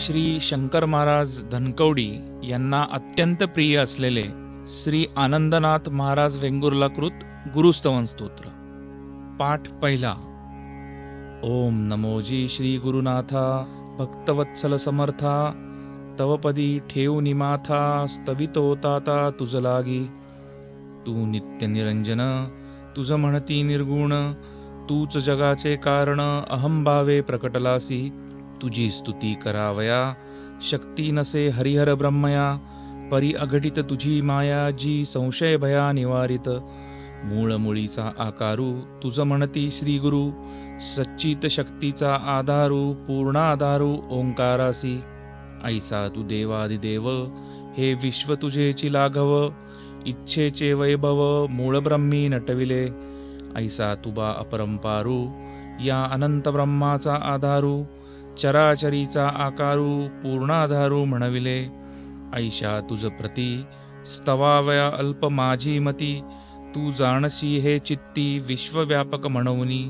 श्री शंकर महाराज धनकवडी यांना अत्यंत प्रिय असलेले श्री आनंदनाथ महाराज वेंगुर्ला कृत गुरुस्तवन स्तोत्र. पाठ पहिला. ओम नमोजी श्री गुरुनाथा भक्तवत्सल समर्था, तवपदी ठेवू निमाथा स्तवितो ताता तुझ लागी. तू नित्य निरंजन तुझ म्हणती निर्गुण, तूच जगाचे कारण अहंभावे प्रकटलासी. तुझी स्तुती करावया शक्ती नसे हरिहर ब्रह्मया, परी अघटित तुझी माया जी संशय भया निवारित. मूळ मुळीचा आकारू तुझ म्हणती श्री गुरु, सच्चित शक्तीचा आधारू पूर्णाधारू ओंकारासी. ऐसा तू देवादिदेव हे विश्व तुझेची लाघव, इच्छेचे वैभव मूळ ब्रह्मी नटविले. ऐसा तुबा अपरंपारू या अनंत ब्रह्माचा आधारू, चराचरीचा आकारू पूर्णाधारू म्हणविले. ऐशा तुझ प्रती स्तवावया अल्प माझी मती, तू जाणसी हे चित्ती विश्वव्यापक म्हणूनी.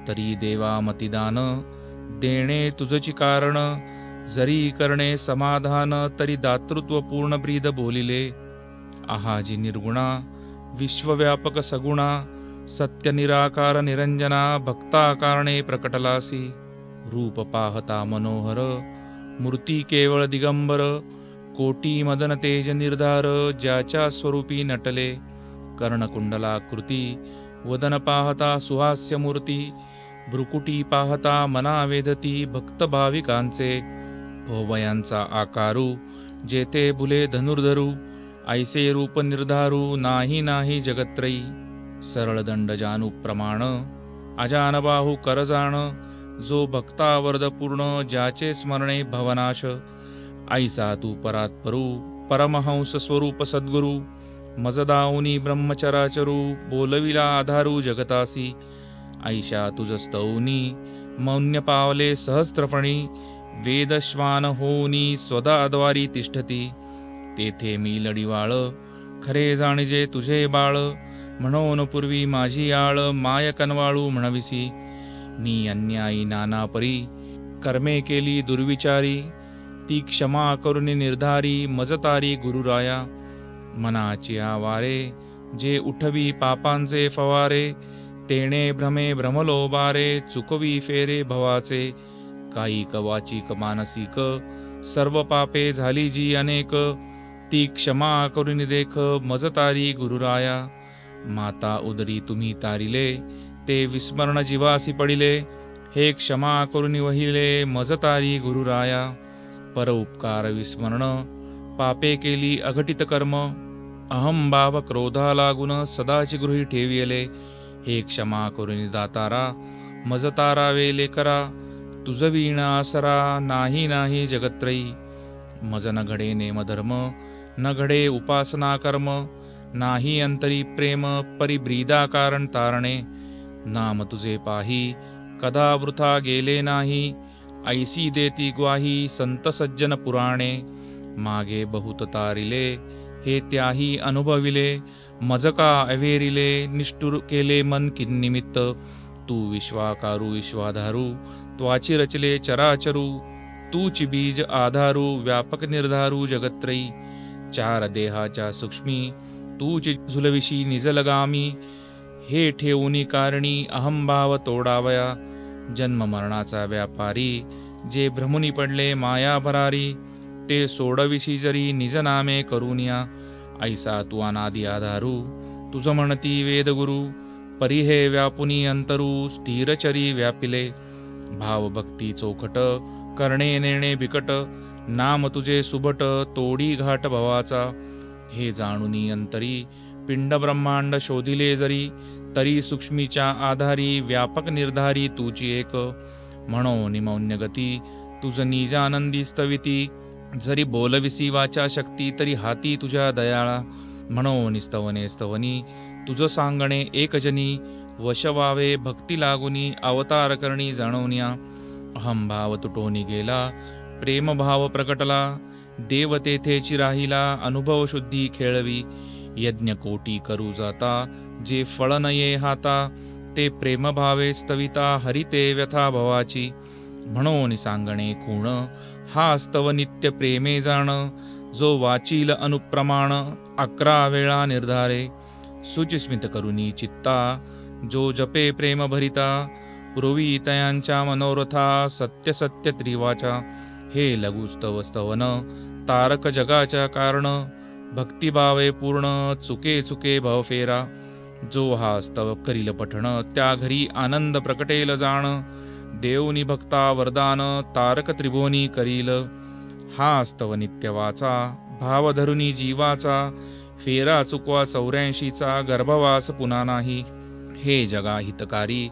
तरी देवा मतिदान देणे तुझची कारण, जरी करणे समाधान तरी दातृत्व पूर्ण ब्रीद बोलिले. आहाजी निर्गुणा विश्वव्यापक सगुणा, सत्य निराकार निरंजना भक्ताकारणे प्रकटलासी. रूप पाहता मनोहर मूर्ती केवळ दिगंबर, कोटी मदन तेज निर्धार ज्याच्या स्वरूपी नटले. कर्णकुंडलाकृती वदन पाहता सुहास्य मूर्ती, भ्रुकुटी पाहता मना वेदती भक्त भाविकांचे. भोवयांचा आकारू जेथे बुले धनुर्धरू, ऐसे रूप निर्धारू नाही नाही जगत्रयी. सरळ दंड जानू प्रमाण अजानबाहू करजाण, जो भक्तावर्द पूर्ण ज्याचे स्मरणे भवनाश. ऐसा तू परात्परू परमहंस स्वरूप सद्गुरु, मजदाऊनी ब्रह्मचराचरू बोलविला आधारू जगतासी. ऐशा तुझ स्तौनी मौन्य पावले सहस्त्रफणी, वेदश्वान होनी स्वदाद्वारी तिष्ठती. तेथे मी लढिवाळ खरे जाणिजे तुझे बाळ, म्हणून पूर्वी माझी आळ माय कनवाळू म्हणविसी. मी अन्यायी नाना परी कर्मे केली दुर्विचारी, ती क्षमा करुणी निर्धारी मजतारी गुरुराया. मनाची आवारे जे उठवी पापांचे फवारे, तेणे भ्रमे भ्रमलो बारे चुकवी फेरे भवाचे. काही कवाचिक मानसिक सर्व पापे झाली जी अनेक, ती क्षमा करुणी देख मजतारी गुरुराया. माता उदरी तुम्ही तारिले ते विस्मरण जीवासी पडिले, हे क्षमा करुणी वहिले मजतारी गुरुराया. पर उपकार विस्मरण पापे केली अघटित कर्म, अहंभाव क्रोधा लागून सदाची गृही ठेविले. हे क्षमा करुणी दातारा मजतारा वेले करा, तुझ वीण आसरा नाही नाही जगत्रयी. मज न घडे नेमधर्म न घडे उपासना कर्म, नाही अंतरी प्रेम परिब्रीदा कारण तारणे. नाम तुझे पाही कदा वृथा गेले नाही, ऐसी देती ग्वाही संत सज्जन पुराणे. मागे बहुत तारिले हे त्याही अनुभविले, मजका अवेरिले निष्ठुर केले मन किन्निमित्त. तू विश्वाकारू विश्वाधारू त्वाची रचले चराचरू, तूची बीज आधारू व्यापक निर्धारू जगत्रयी. चार देहाच्या सूक्ष्मी तूची झुलविशी निजलगामी, हे ठेवूनी कारणी अहंभाव तोडावया. जन्म मरणाचा व्यापारी जे भ्रमुनी पडले माया भरारी, ते सोडविशी जरी निजनामे करुनिया. ऐसा तू अनादि आधारू तुझ म्हणती वेदगुरु, परी हे व्यापुनी अंतरू स्थिरचरी व्यापिले. भाव भक्ती चोखट करणे नेणे बिकट, नाम तुझे सुभट तोडी घाट भवाचा. हे जाणुनी अंतरी पिंड ब्रह्मांड शोधिले जरी, तरी सूक्ष्मीच्या आधारी व्यापक निर्धारी तुझी एक. म्हणून मौन्य गती तुझ निजानंदी स्तविती, जरी बोलविसी वाचा शक्ती तरी हाती तुझ्या दयाळा. म्हणून स्तवने स्तवनी तुझ सांगणे एकजनी, वश व्हावे भक्ती लागुनी अवतार करणी जाणवण्या. अहंभाव तुटोनी गेला प्रेमभाव प्रकटला, देव तेथेची राहिला अनुभव शुद्धी खेळवी. यज्ञ कोटी करू जाता जे फळ नये हाता, ते प्रेमभावे स्तविता हरिते व्यथा भवाची. म्हणून सांगणे खूण हा स्तव नित्य प्रेमे जाण, जो वाचील अनुप्रमाण 11 वेळा निर्धारे. शुचिस्मित करुणी चित्ता, जो जपे प्रेम भरिता, पुरवी तयांच्या मनोरथा सत्य सत्य त्रिवाचा. हे लघुस्तव स्तवन तारक जगाच्या कारण, भक्तिभावे पूर्ण चुके चुके भवफेरा. जो हा स्तव करील पठण, त्या घरी आनंद प्रकटेल जाण. देवनी भक्ता वरदान, तारक त्रिभुवनी करील. हा स्तव नित्य वाचा, भाव धरुनी जीवाचा. फेरा चुकवा 84चा, गर्भवास पुन्हा नाही. हे जगा हितकारी,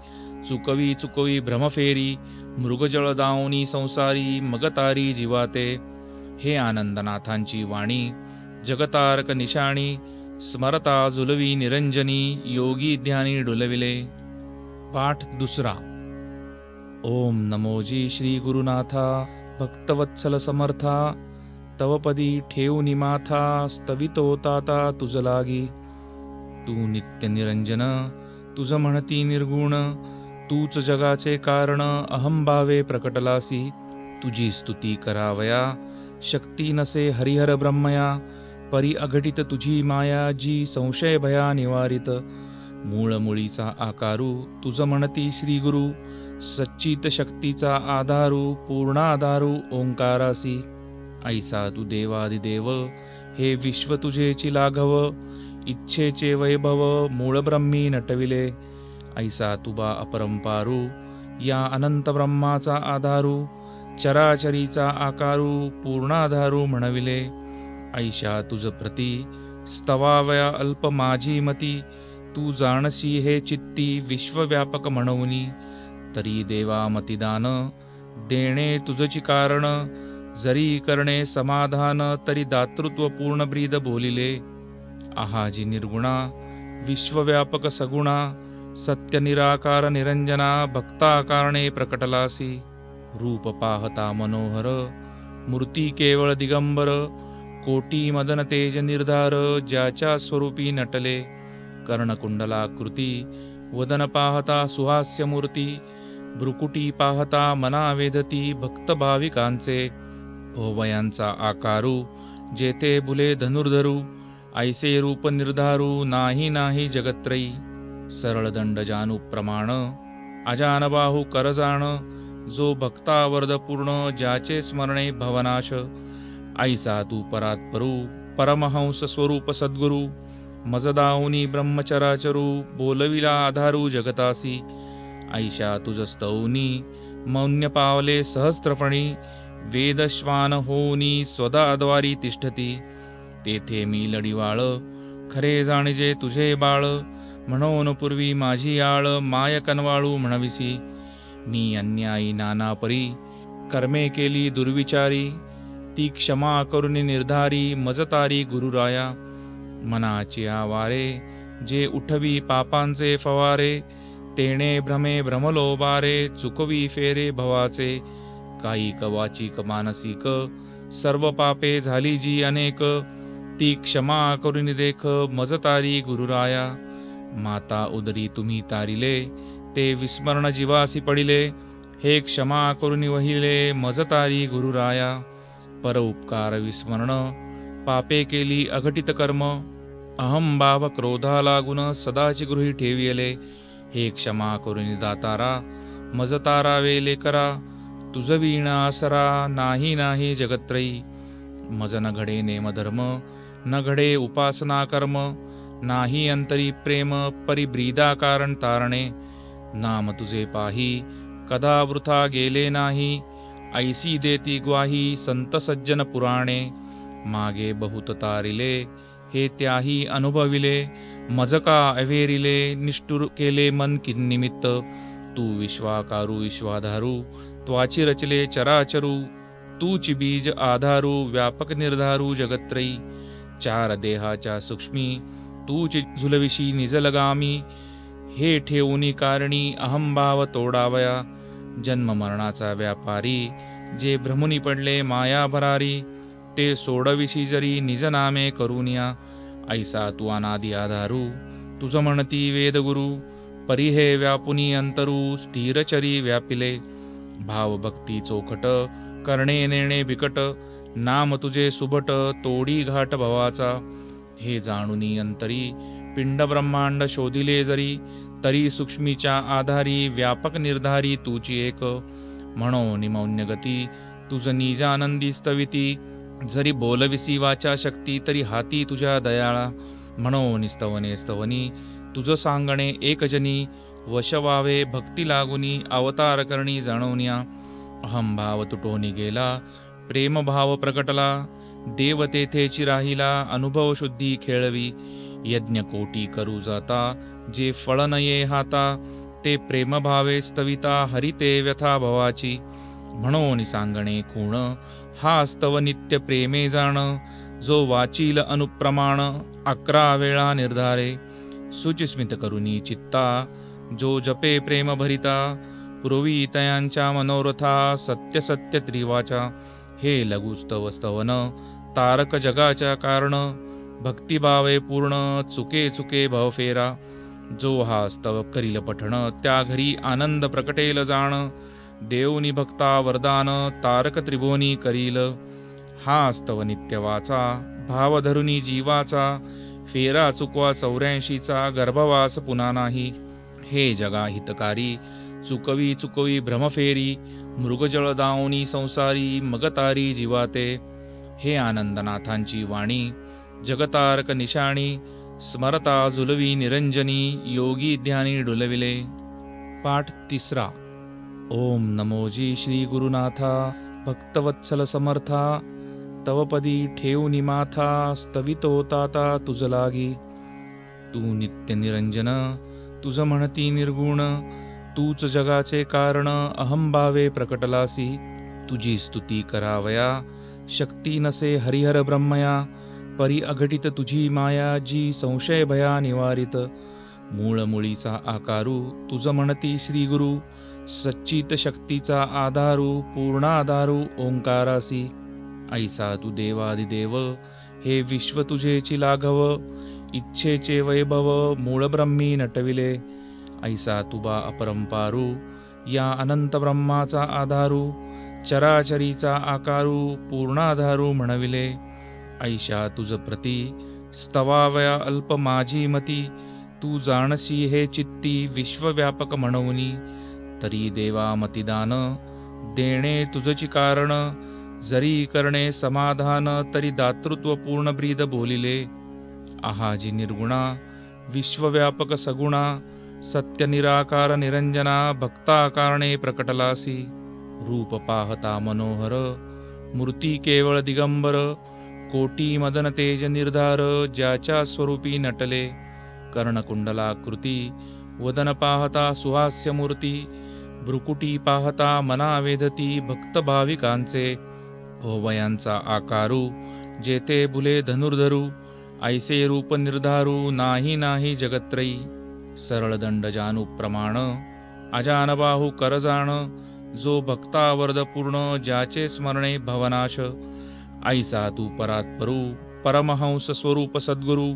चुकवी चुकवी भ्रमफेरी. मृगजळ दावनी संसारी, मगतारी जीवाते. हे आनंदनाथांची वाणी, जगतारक निशाणी. स्मरता जुलवी निरंजनी, योगी ध्यानी डुलविले. पाठ दुसरा. ओम नमोजी श्री गुरुनाथा, भक्तवत्सल समर्था. तवपदी ठेवूनि माथा, स्तवितो ताता तुझ लागी. तू नित्य निरंजन, तुझ म्हणती निर्गुण. तूच जगाचे कारण, अहंभावे प्रकटलासी. तुझी स्तुती करावया, शक्ती नसे हरिहर ब्रह्मया. परी अघटित तुझी माया, जी संशय भया निवारित. मूळ मुळीचा आकारू, तुझ म्हणती श्री गुरु. सच्चित शक्तीचा आधारू, पूर्णाधारू ओंकारासी. ऐसा तू देवादिदेव, हे विश्व तुझेची लाघव. इच्छेचे वैभव, मूळ ब्रह्मी नटविले. ऐसा तुबा अपरंपारू, या अनंत ब्रह्माचा आधारू. चराचरीचा आकारू, पूर्णाधारू म्हणविले. ऐशा तुझ प्रती, स्तवावया अल्प माझी मती. तू जाणसी हे चित्ती, विश्वव्यापक म्हणूनी. तरी देवा मतिदान, देणे तुझची कारण. जरी करणे समाधान, तरी दातृत्व पूर्ण ब्रीद बोलिले. आहाजी निर्गुणा, विश्वव्यापक सगुणा. सत्य निराकार निरंजना, भक्ता कारणे प्रकटलासी. रूप पाहता मनोहर, मूर्ती केवळ दिगंबर. कोटी मदन तेज निर्धार, ज्याच्या स्वरूपी नटले. कर्णकुंडलाकृती, वदन पाहता सुहास्य मूर्ती. भ्रुकुटी पाहता मना वेधती, भक्त भाविकांचे. भोवयांचा आकारू, जेथे बुले धनुर्धरू. ऐसे रूप निर्धारू, नाही नाही जगत्रयी. सरळ दंड जानू प्रमाण, अजानबाहू करजाण. जो भक्तावर्द पूर्ण, ज्याचे स्मरणे भवनाश. ऐसा तू परात्परू, परमहंस स्वरूप सद्गुरु. मजदाऊनी ब्रह्मचराचरू, बोलविला आधारू जगतासी. ऐशा तुझ स्तौनी, मौन्य पावले सहस्त्रफणी. वेदश्वान होनी स्वदाद्वारी तिष्ठती. तेथे मी लढिवाळ, खरे जाणिजे तुझे बाळ. म्हणून पूर्वी माझी आळ, माय कनवाळू म्हणविसी. मी अन्यायी नाना परी, कर्मे केली दुर्विचारी. ती क्षमा करुनी निर्धारी, मजतारी गुरुराया. मनाची आवारे, जे उठवी पापांचे फवारे. तेणे भ्रमे भ्रमलोबारे, चुकवी फेरे भवाचे. कायिक वाचिक मानसिक, सर्व पापे झाली जी अनेक. ती क्षमा करुनी देख, मजतारी गुरुराया. माता उदरी तुम्ही तारिले, ते विस्मरण जीवासी पडिले. हे क्षमा करुनी वहिले, मजतारी गुरुराया. परउपकार विस्मरण, पापे केली अघटित कर्म. अहंभाव क्रोधा लागून, सदाची गृही ठेविले. हे क्षमा करुनी दातारा, मजतारा वेले करा. तुझ वीणा आसरा, नाही नाही जगत्रयी. मज न घडे नेमधर्म, न घडे उपासना कर्म. नाही अंतरी प्रेम, परिब्रीदा कारण तारणे. नाम तुझे पाही, कदा वृथा गेले नाही. ऐसी देती ग्वाही, संत सज्जन पुराणे. मागे बहुत तारिले, हे त्याही अनुभविले. मजका अवेरिले, निष्ठुर केले मन किन्निमित्त. तू विश्वाकारू विश्वाधारू, त्वाची रचले चराचरू. तूची बीज आधारू, व्यापक निर्धारू जगत्रयी. चार देहाच्या सूक्ष्मी, तूची झुलविशी निजलगामी. हे ठेवूनी कारणी, अहंभाव तोडावया. जन्म मरणाचा व्यापारी, जे भ्रमुनी पडले माया भरारी. ते सोडविशी जरी निजनामे करुनिया. ऐसा तू अनादि आधारू, तुझ म्हणती वेदगुरु. परी हे व्यापुनी अंतरू, स्थिरचरी व्यापिले. भावभक्ती चोखट, करणे नेणे बिकट, नाम तुझे सुबट, तोडी घाट भवाचा. हे जाणुनी अंतरी पिंड ब्रह्मांड शोधिले जरी, तरी सूक्ष्मीच्या आधारी व्यापक निर्धारी तुची एक. म्हणून मौन्य गती तुझ निज आनंदी स्तविती, जरी बोलविसी वाचा शक्ती तरी हाती तुझ्या दयाळा. म्हणून स्तवने स्तवनी तुझ सांगणे एकजनी, वश व्हावे भक्ती लागुनी अवतार करणी जाणवण्या. अहंभाव तुटोनी गेला प्रेमभाव प्रकटला, देव तेथेची राहिला अनुभव शुद्धी खेळवी. यज्ञ कोटी करू जाता जे फळ नये हाता, ते प्रेमभावे स्तविता हरिते व्यथा भवाची. म्हणून सांगणे खूण हा स्तव नित्य प्रेमे जाण, जो वाचील अनुप्रमाण 11 वेळा निर्धारे. सुचिस्मित करुनी चित्ता जो जपे प्रेम भरिता, पुरवी तयांच्या मनोरथा सत्य सत्य त्रिवाचा. हे लघुस्तव स्तवन तारक जगाच्या कारण, भक्तिभावे पूर्ण चुके चुके भवफेरा. जो हा स्तव करील पठण त्या घरी आनंद प्रकटेल जाण, देवनी भक्ता वरदान तारक त्रिभुवनी करील. हा स्तव नित्य वाचा भाव धरुनी जीवाचा, फेरा चुकवा 84चा गर्भवास पुन्हा नाही. हे जगा हितकारी चुकवी चुकवी भ्रमफेरी, मृगजळ दावणी संसारी मगतारी जीवाते. हे आनंदनाथांची वाणी जगतारक निशाणी, स्मरता जुलवी निरंजनी योगी ध्यानी डुलविले. पाठ 3. ओम नमोजी श्री गुरुनाथा भक्तवत्सल समर्था, तवपदी ठेवूनि माथा स्तवितो ताता तुझ लागी. तू नित्य निरंजन तुझ म्हणती निर्गुण, तूच जगाचे कारण अहंभावे प्रकटलासी. तुझी स्तुती करावया शक्ती नसे हरिहर ब्रह्मया, परी अघटित तुझी माया जी संशय भया निवारित. मूळ मुळीचा आकारू तुझ म्हणती श्री गुरु, सच्चित शक्तीचा आधारू पूर्णाधारू ओंकारासी. ऐसा तू देवादिदेव हे विश्व तुझेची लाघव, इच्छेचे वैभव मूळ ब्रह्मी नटविले. ऐसा तुबा अपरंपारू या अनंत ब्रह्माचा आधारू, चराचरीचा आकारू पूर्णाधारू म्हणविले. ऐशा तुझ प्रती स्तवावया अल्प माझी मती, तू जाणसी हे चित्ती विश्वव्यापक म्हणवनी. तरी देवा मतिदान देणे तुझची कारण, जरी करणे समाधान तरी दातृत्व पूर्ण ब्रीद बोलिले. आहाजी निर्गुणा विश्वव्यापक सगुणा, सत्य निराकार निरंजना भक्ता कारणे प्रकटलासी. रूप पाहता मनोहर मूर्ती केवळ दिगंबर, कोटी मदन तेज निर्धार ज्याच्या स्वरूपी नटले. कर्णकुंडलाकृती वदन पाहता सुहास्य मूर्ती, भ्रुकुटी पाहता मना वेधती भक्त भाविकांचे. भोवयांचा आकारू जेथे बुले धनुर्धरू, ऐसे रूप निर्धारू नाही नाही जगत्रयी. सरळ दंड जानू प्रमाण अजानबाहू करजाण, जो भक्तावर्द पूर्ण ज्याचे स्मरणे भवनाश. ऐसा तू परात्परू परमहंस स्वरूप सद्गुरु,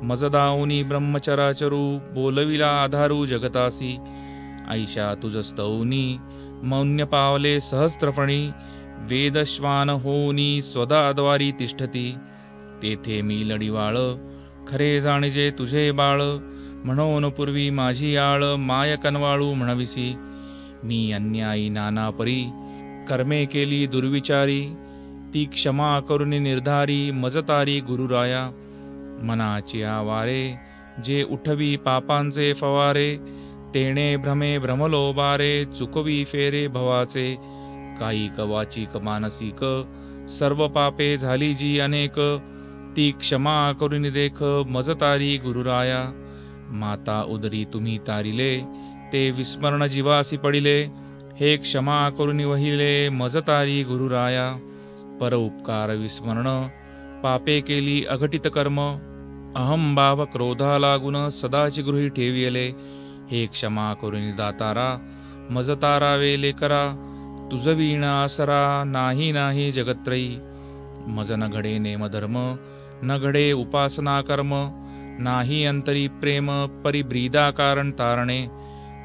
मजदाऊनी ब्रह्मचराचरू बोलविला आधारू जगतासी. ऐशा तुझ स्तौनी मौन्य पावले सहस्त्रफणी, वेदश्वान होऊनी स्वदाद्वारी तिष्ठती. तेथे मी लढिवाळ खरे जाणजे तुझे बाळ, म्हणून पूर्वी माझी आळ माय कनवाळू म्हणविसी. मी अन्यायी नाना परी कर्मे केली दुर्विचारी, ती क्षमा करुनी निर्धारी मजतारी गुरुराया. मनाची आवारे जे उठवी पापांचे फवारे, तेणे भ्रमे भ्रमलो बारे चुकवी फेरे भवाचे. कायिक वाचिक मानसिक सर्व पापे झाली जी अनेक, ती क्षमा करुनी देख मजतारी गुरुराया. माता उदरी तुम्ही तारिले ते विस्मरण जीवासी पडिले, हे क्षमा करुनी वहिले मजतारी गुरुराया. पर उपकार विस्मरण पापे केली अघटित कर्म, अहंभाव क्रोधा लागून सदाची गृही ठेविले. हे क्षमा करुनी दातारा मजतारा वेले करा, तुझ वीण आसरा नाही नाही जगत्रयी. मज न घडे नेमधर्म न घडे उपासना कर्म, नाही अंतरी प्रेम परिब्रीदा कारण तारणे.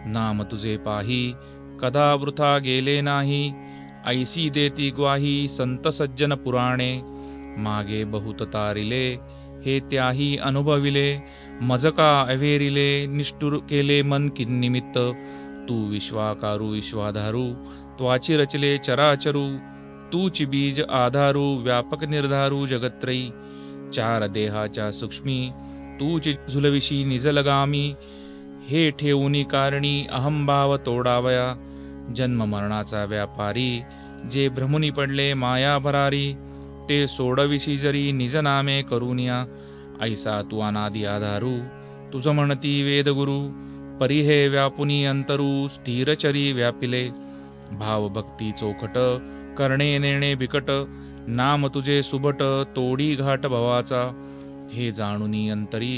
नाम तुझे पाही कदा वृथा गेले नाही, ऐसी देती ग्वाही संत सज्जन पुराणे, मागे बहुत तारिले हे त्याही अनुभविले, मजका अवेरिले निष्ठुर केले मन किन्निमित्त, तू विश्वाकारू विश्वाधारू त्वाची रचले चराचरू, तूची बीज आधारू व्यापक निर्धारू जगत्रयी, चार देहाच्या सूक्ष्मी तूची झुलविशी निजलगामी, हे ठेवूनी कारणी अहंभाव तोडावया, जन्म मरणाचा व्यापारी जे भ्रमुनी पडले माया भरारी, ते सोडविशी जरी निज नामे करुनिया, ऐसा तू अनादि आधारू तुझ म्हणती वेदगुरु, परिहे व्यापुनी अंतरू स्थिरचरी व्यापिले, भाव भक्ती चोखट करणे नेणे बिकट, नाम तुझे सुबट तोडी घाट भवाचा, हे जाणुनी अंतरी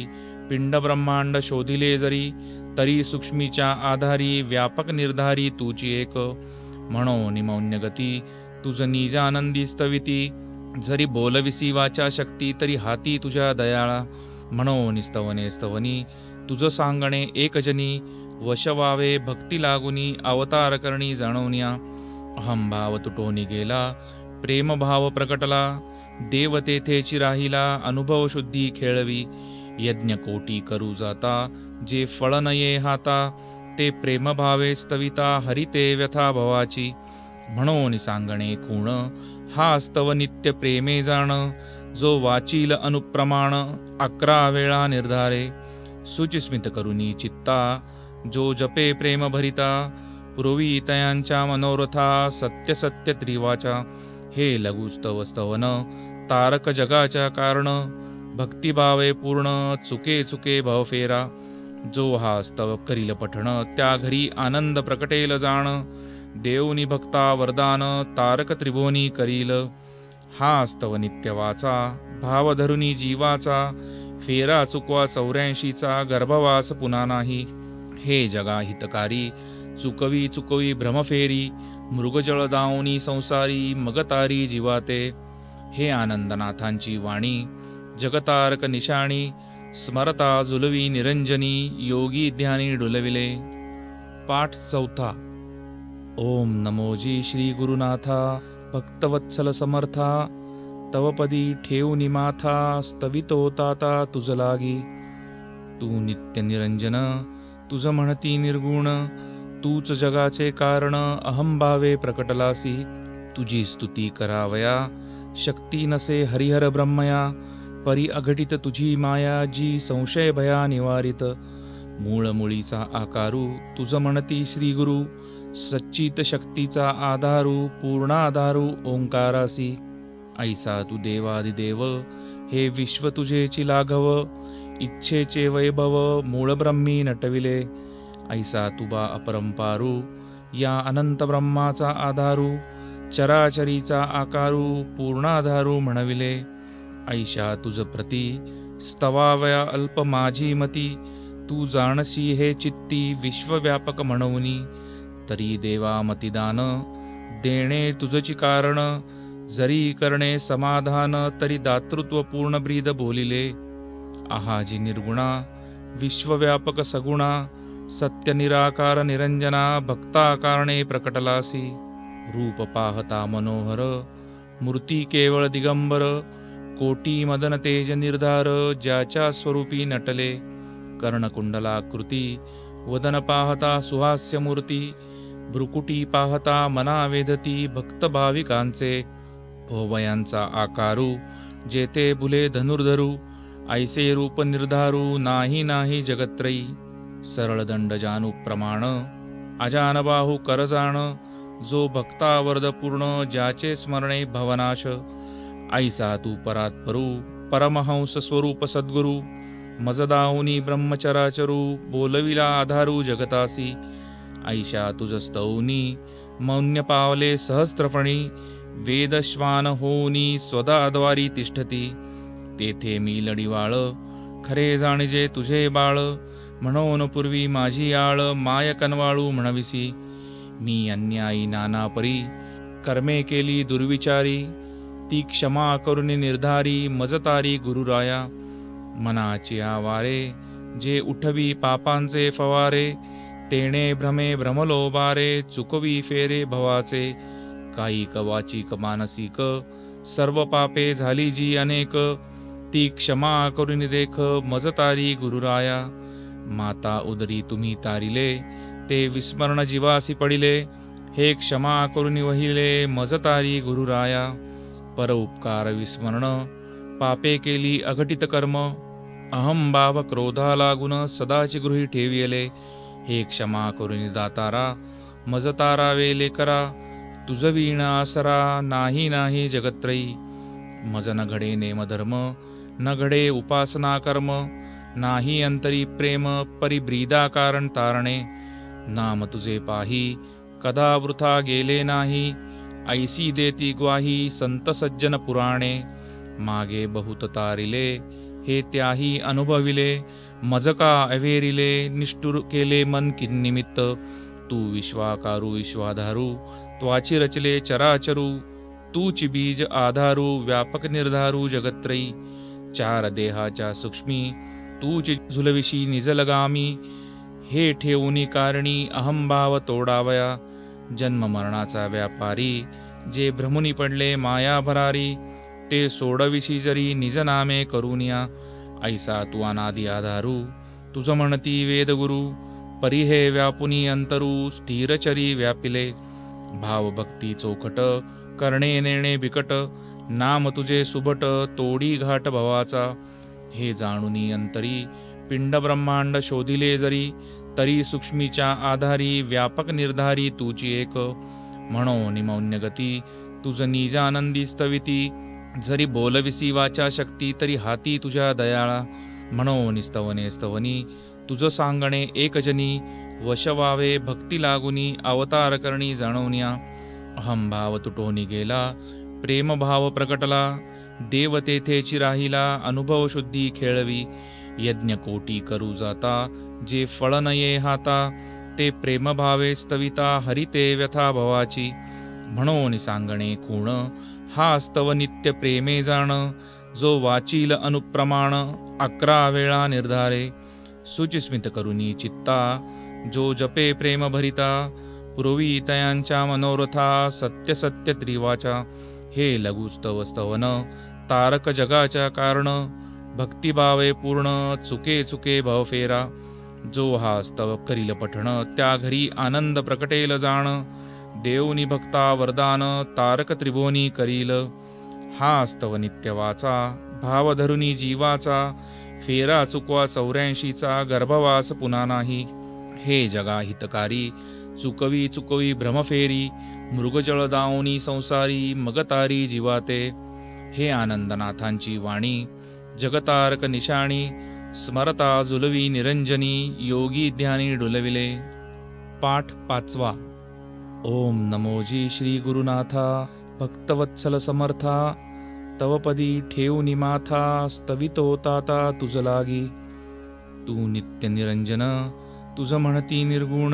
पिंड ब्रह्मांड शोधिले जरी, तरी सूक्ष्मीच्या आधारी व्यापक निर्धारी तुझी एक, म्हणो निमौन्य गती तुझ निज आनंदी स्तविती, जरी बोलविसी वाचा शक्ती तरी हाती तुझ्या दयाळा, म्हणो निस्तवने स्तवनी तुझ सांगणे एकजनी, वश व्हावे भक्ती लागुनी अवतार करणी जाणवनिया, अहंभाव तुटोनी गेला प्रेमभाव प्रकटला, देव तेथेची राहिला अनुभव शुद्धी खेळवी, यज्ञ कोटी करू जाता जे फळ नये हाता, ते प्रेमभावे स्तविता हरिते व्यथा भवाची, म्हणून सांगणे खूण हा स्तव नित्य प्रेमे जाण, जो वाचील अनुप्रमाण 11 वेळा निर्धारे, सुचिस्मित करुनी चित्ता जो जपे प्रेम भरिता, पुरवी तयांच्या मनोरथा सत्य सत्य त्रिवाचा, हे लघुस्तव स्तवन तारक जगाच्या कारण, भक्तिभावे पूर्ण चुके चुके भवफेरा, जो हा स्तव करील पठण त्या घरी आनंद प्रकटेल जाण, देवनी भक्ता वरदान तारक त्रिभुवनी करील, हा स्तव नित्य वाचा भाव धरुनी जीवाचा, फेरा चुकवा 84चा गर्भवास पुन्हा नाही, हे जगा हितकारी चुकवी चुकवी भ्रमफेरी, मृगजळ दावनी संसारी मगतारी जीवाते, हे आनंदनाथांची वाणी जगतारक निशाणी, स्मरता जुलवी निरंजनी योगी ध्यानी डुलविले. पाठ 4. ओम नमोजी श्री गुरुनाथा भक्तवत्सल समर्था, तवपदी ठेवूनी माथा स्तवितो ताता तुझ लागी, तू नित्य निरंजन तुझ म्हणती निर्गुण, तूच जगाचे कारण अहंभावे प्रकटलासी, तुझी स्तुती करावया शक्ती नसे हरिहर ब्रह्मया, परी अघटित तुझी माया जी संशय भया निवारित, मूळ मुळीचा आकारू तुझ म्हणती श्री गुरु, सच्चित शक्तीचा आधारू पूर्णाधारू ओंकारासी, ऐसा तू देवादिदेव हे विश्व तुझेची लाघव, इच्छेचे वैभव मूळ ब्रह्मी नटविले, ऐसा तुबा अपरंपारू या अनंत ब्रह्माचा आधारू, चराचरीचा आकारू पूर्णाधारू म्हणविले, ऐशा तुझ प्रती स्तवावया अल्प माझी मती, तू जाणसी हे चित्ती विश्वव्यापक म्हणवनी, तरी देवा मतिदान देणे तुझची कारण, जरी करणे समाधान तरी दातृत्व पूर्ण ब्रीद बोलिले, आहाजी निर्गुणा विश्वव्यापक सगुणा, सत्य निराकार निरंजना भक्ताकारणे प्रकटलासी, रूप पाहता मनोहर मूर्ती केवळ दिगंबर, कोटी मदन तेज निर्धार ज्याच्या स्वरूपी नटले, कर्णकुंडलाकृती वदन पाहता सुहास्य मूर्ती, भ्रुकुटी पाहता मना वेदती भक्त भाविकांचे, भोवयांचा आकारू जेते बुले धनुर्धरू, ऐसे रूप निर्धारू नाही नाही जगत्रयी, सरळ दंड जानू प्रमाण अजानबाहू करजाण, जो भक्तावर्द पूर्ण ज्याचे स्मरणे भवनाश, ऐसा तू परात्परू परमहंस स्वरूप सद्गुरु, मजदाहुनी ब्रह्मचराचरू बोलविला आधारू जगतासी, ऐशा तुझ स्तौनी मौन्य पावले सहस्त्रफणी, वेदश्वान होऊनी स्वदाद्वारी तिष्ठती, तेथे मी लढिवाळ खरे जाणजे तुझे बाळ, म्हणून पूर्वी माझी आळ माय कनवाळू म्हणविसी, मी अन्यायी नाना परी कर्मे केली दुर्विचारी, ती क्षमा करुणी निर्धारी मजतारी गुरुराया, मनाची आवारे जे उठवी पापांचे फवारे, तेणे भ्रमे भ्रमलो बारे चुकवी फेरे भवाचे, कायिक वाचिक मानसिक सर्व पापे झाली जी अनेक, ती क्षमा करून देख मज तारी गुरुराया. माता उदरी तुम्ही तारिले, ते विस्मरण जीवासी पडिले, हे क्षमा करून वहिले मज तारी गुरुराया. पर उपकार विस्मरण पापे केली अघटित कर्म, अहंभाव क्रोधा लागून सदाची गृही ठेविले, हे क्षमा करून दातारा मज तारावे लेकरा. तुझ वीण आसरा नाही नाही जगत्रयी, मज न घडे नेमधर्म न घडे उपासना कर्म, नाही अंतरी प्रेम परिब्रीदा कारण तारणे. नाम तुझे पाही कदा वृथा गेले नाही, ऐसी देती ग्वाही संत सज्जन पुराणे. मागे बहुत तारिले हे त्याही अनुभविले, मज का अवेरिले निष्ठुर केले मन किन्निमित्त. तू विश्वाकारू विश्वाधारू त्वाची रचले चराचरू, तूची बीज आधारू व्यापक निर्धारू जगत्रयी. चार देहाच्या सूक्ष्मी तूची झुलविशी निजलगामी, हे ठेवूनी कारणी अहंभाव तोडावया. जन्म मरणाचा व्यापारी जे भ्रमुनी पडले माया भरारी, ते सोडविशी जरी निज नामे करुनिया. ऐसा तू अनादि आधारू तुझ म्हणती वेदगुरु, परिहे व्यापुनी अंतरू स्थिरचरी व्यापिले. भावभक्ती चौकट करणे नेणे बिकट, नाम तुझे सुबट तोडी घाट भवाचा. हे जाणुनी अंतरी पिंड ब्रह्मांड शोधिले जरी, तरी सूक्ष्मीच्या आधारी व्यापक निर्धारी तुझी एक. म्हणो निमौन्य गती तुझ निजानंदी स्तविती, जरी बोलविसी वाचा शक्ती तरी हाती तुझ्या दयाळा. म्हणो निस्तवने स्तवनी तुझ सांगणे एकजनी, वश व्हावे भक्ती लागुनी अवतार करणी जाणवण्या. अहंभाव तुटोनी गेला प्रेमभाव प्रकटला, देव तेथेची राहिला अनुभव शुद्धी खेळवी. यज्ञ कोटी करू जाता जे फळ नये हाता, ते प्रेमभावे स्तविता हरिते व्यथा भवाची. म्हणून सांगणे खूण हा स्तव नित्य प्रेमे जाण, जो वाचील अनुप्रमाण 11 वेळा निर्धारे. सुचिस्मित करुनी चित्ता जो जपे प्रेम भरिता, पुरवी तयांच्या मनोरथा सत्य सत्य त्रिवाचा. हे लघुस्तव स्तवन तारक जगाच्या कारण, भक्तिभावे पूर्ण चुके चुके भवफेरा. जो हा स्तव करील पठण त्या घरी आनंद प्रकटेल जाण, देवनी भक्ता वरदान तारक त्रिभुवनी करील. हा स्तव नित्य वाचा भाव धरुनी जीवाचा, फेरा चुकवा 84चा गर्भवास पुन्हा नाही. हे जगा हितकारी चुकवी चुकवी भ्रमफेरी, मृगजळ दावनी संसारी मगतारी जीवाते. हे आनंदनाथांची वाणी जगतारक निशाणी, स्मरता जुलवी निरंजनी योगी ध्यानी डुलविले. पाठ 5. ओम नमोजी श्री गुरुनाथा भक्तवत्सल समर्था, तवपदी ठेवूनी माथा स्तवितो ताता तुझ लागी. तू नित्य निरंजन तुझ म्हणती निर्गुण,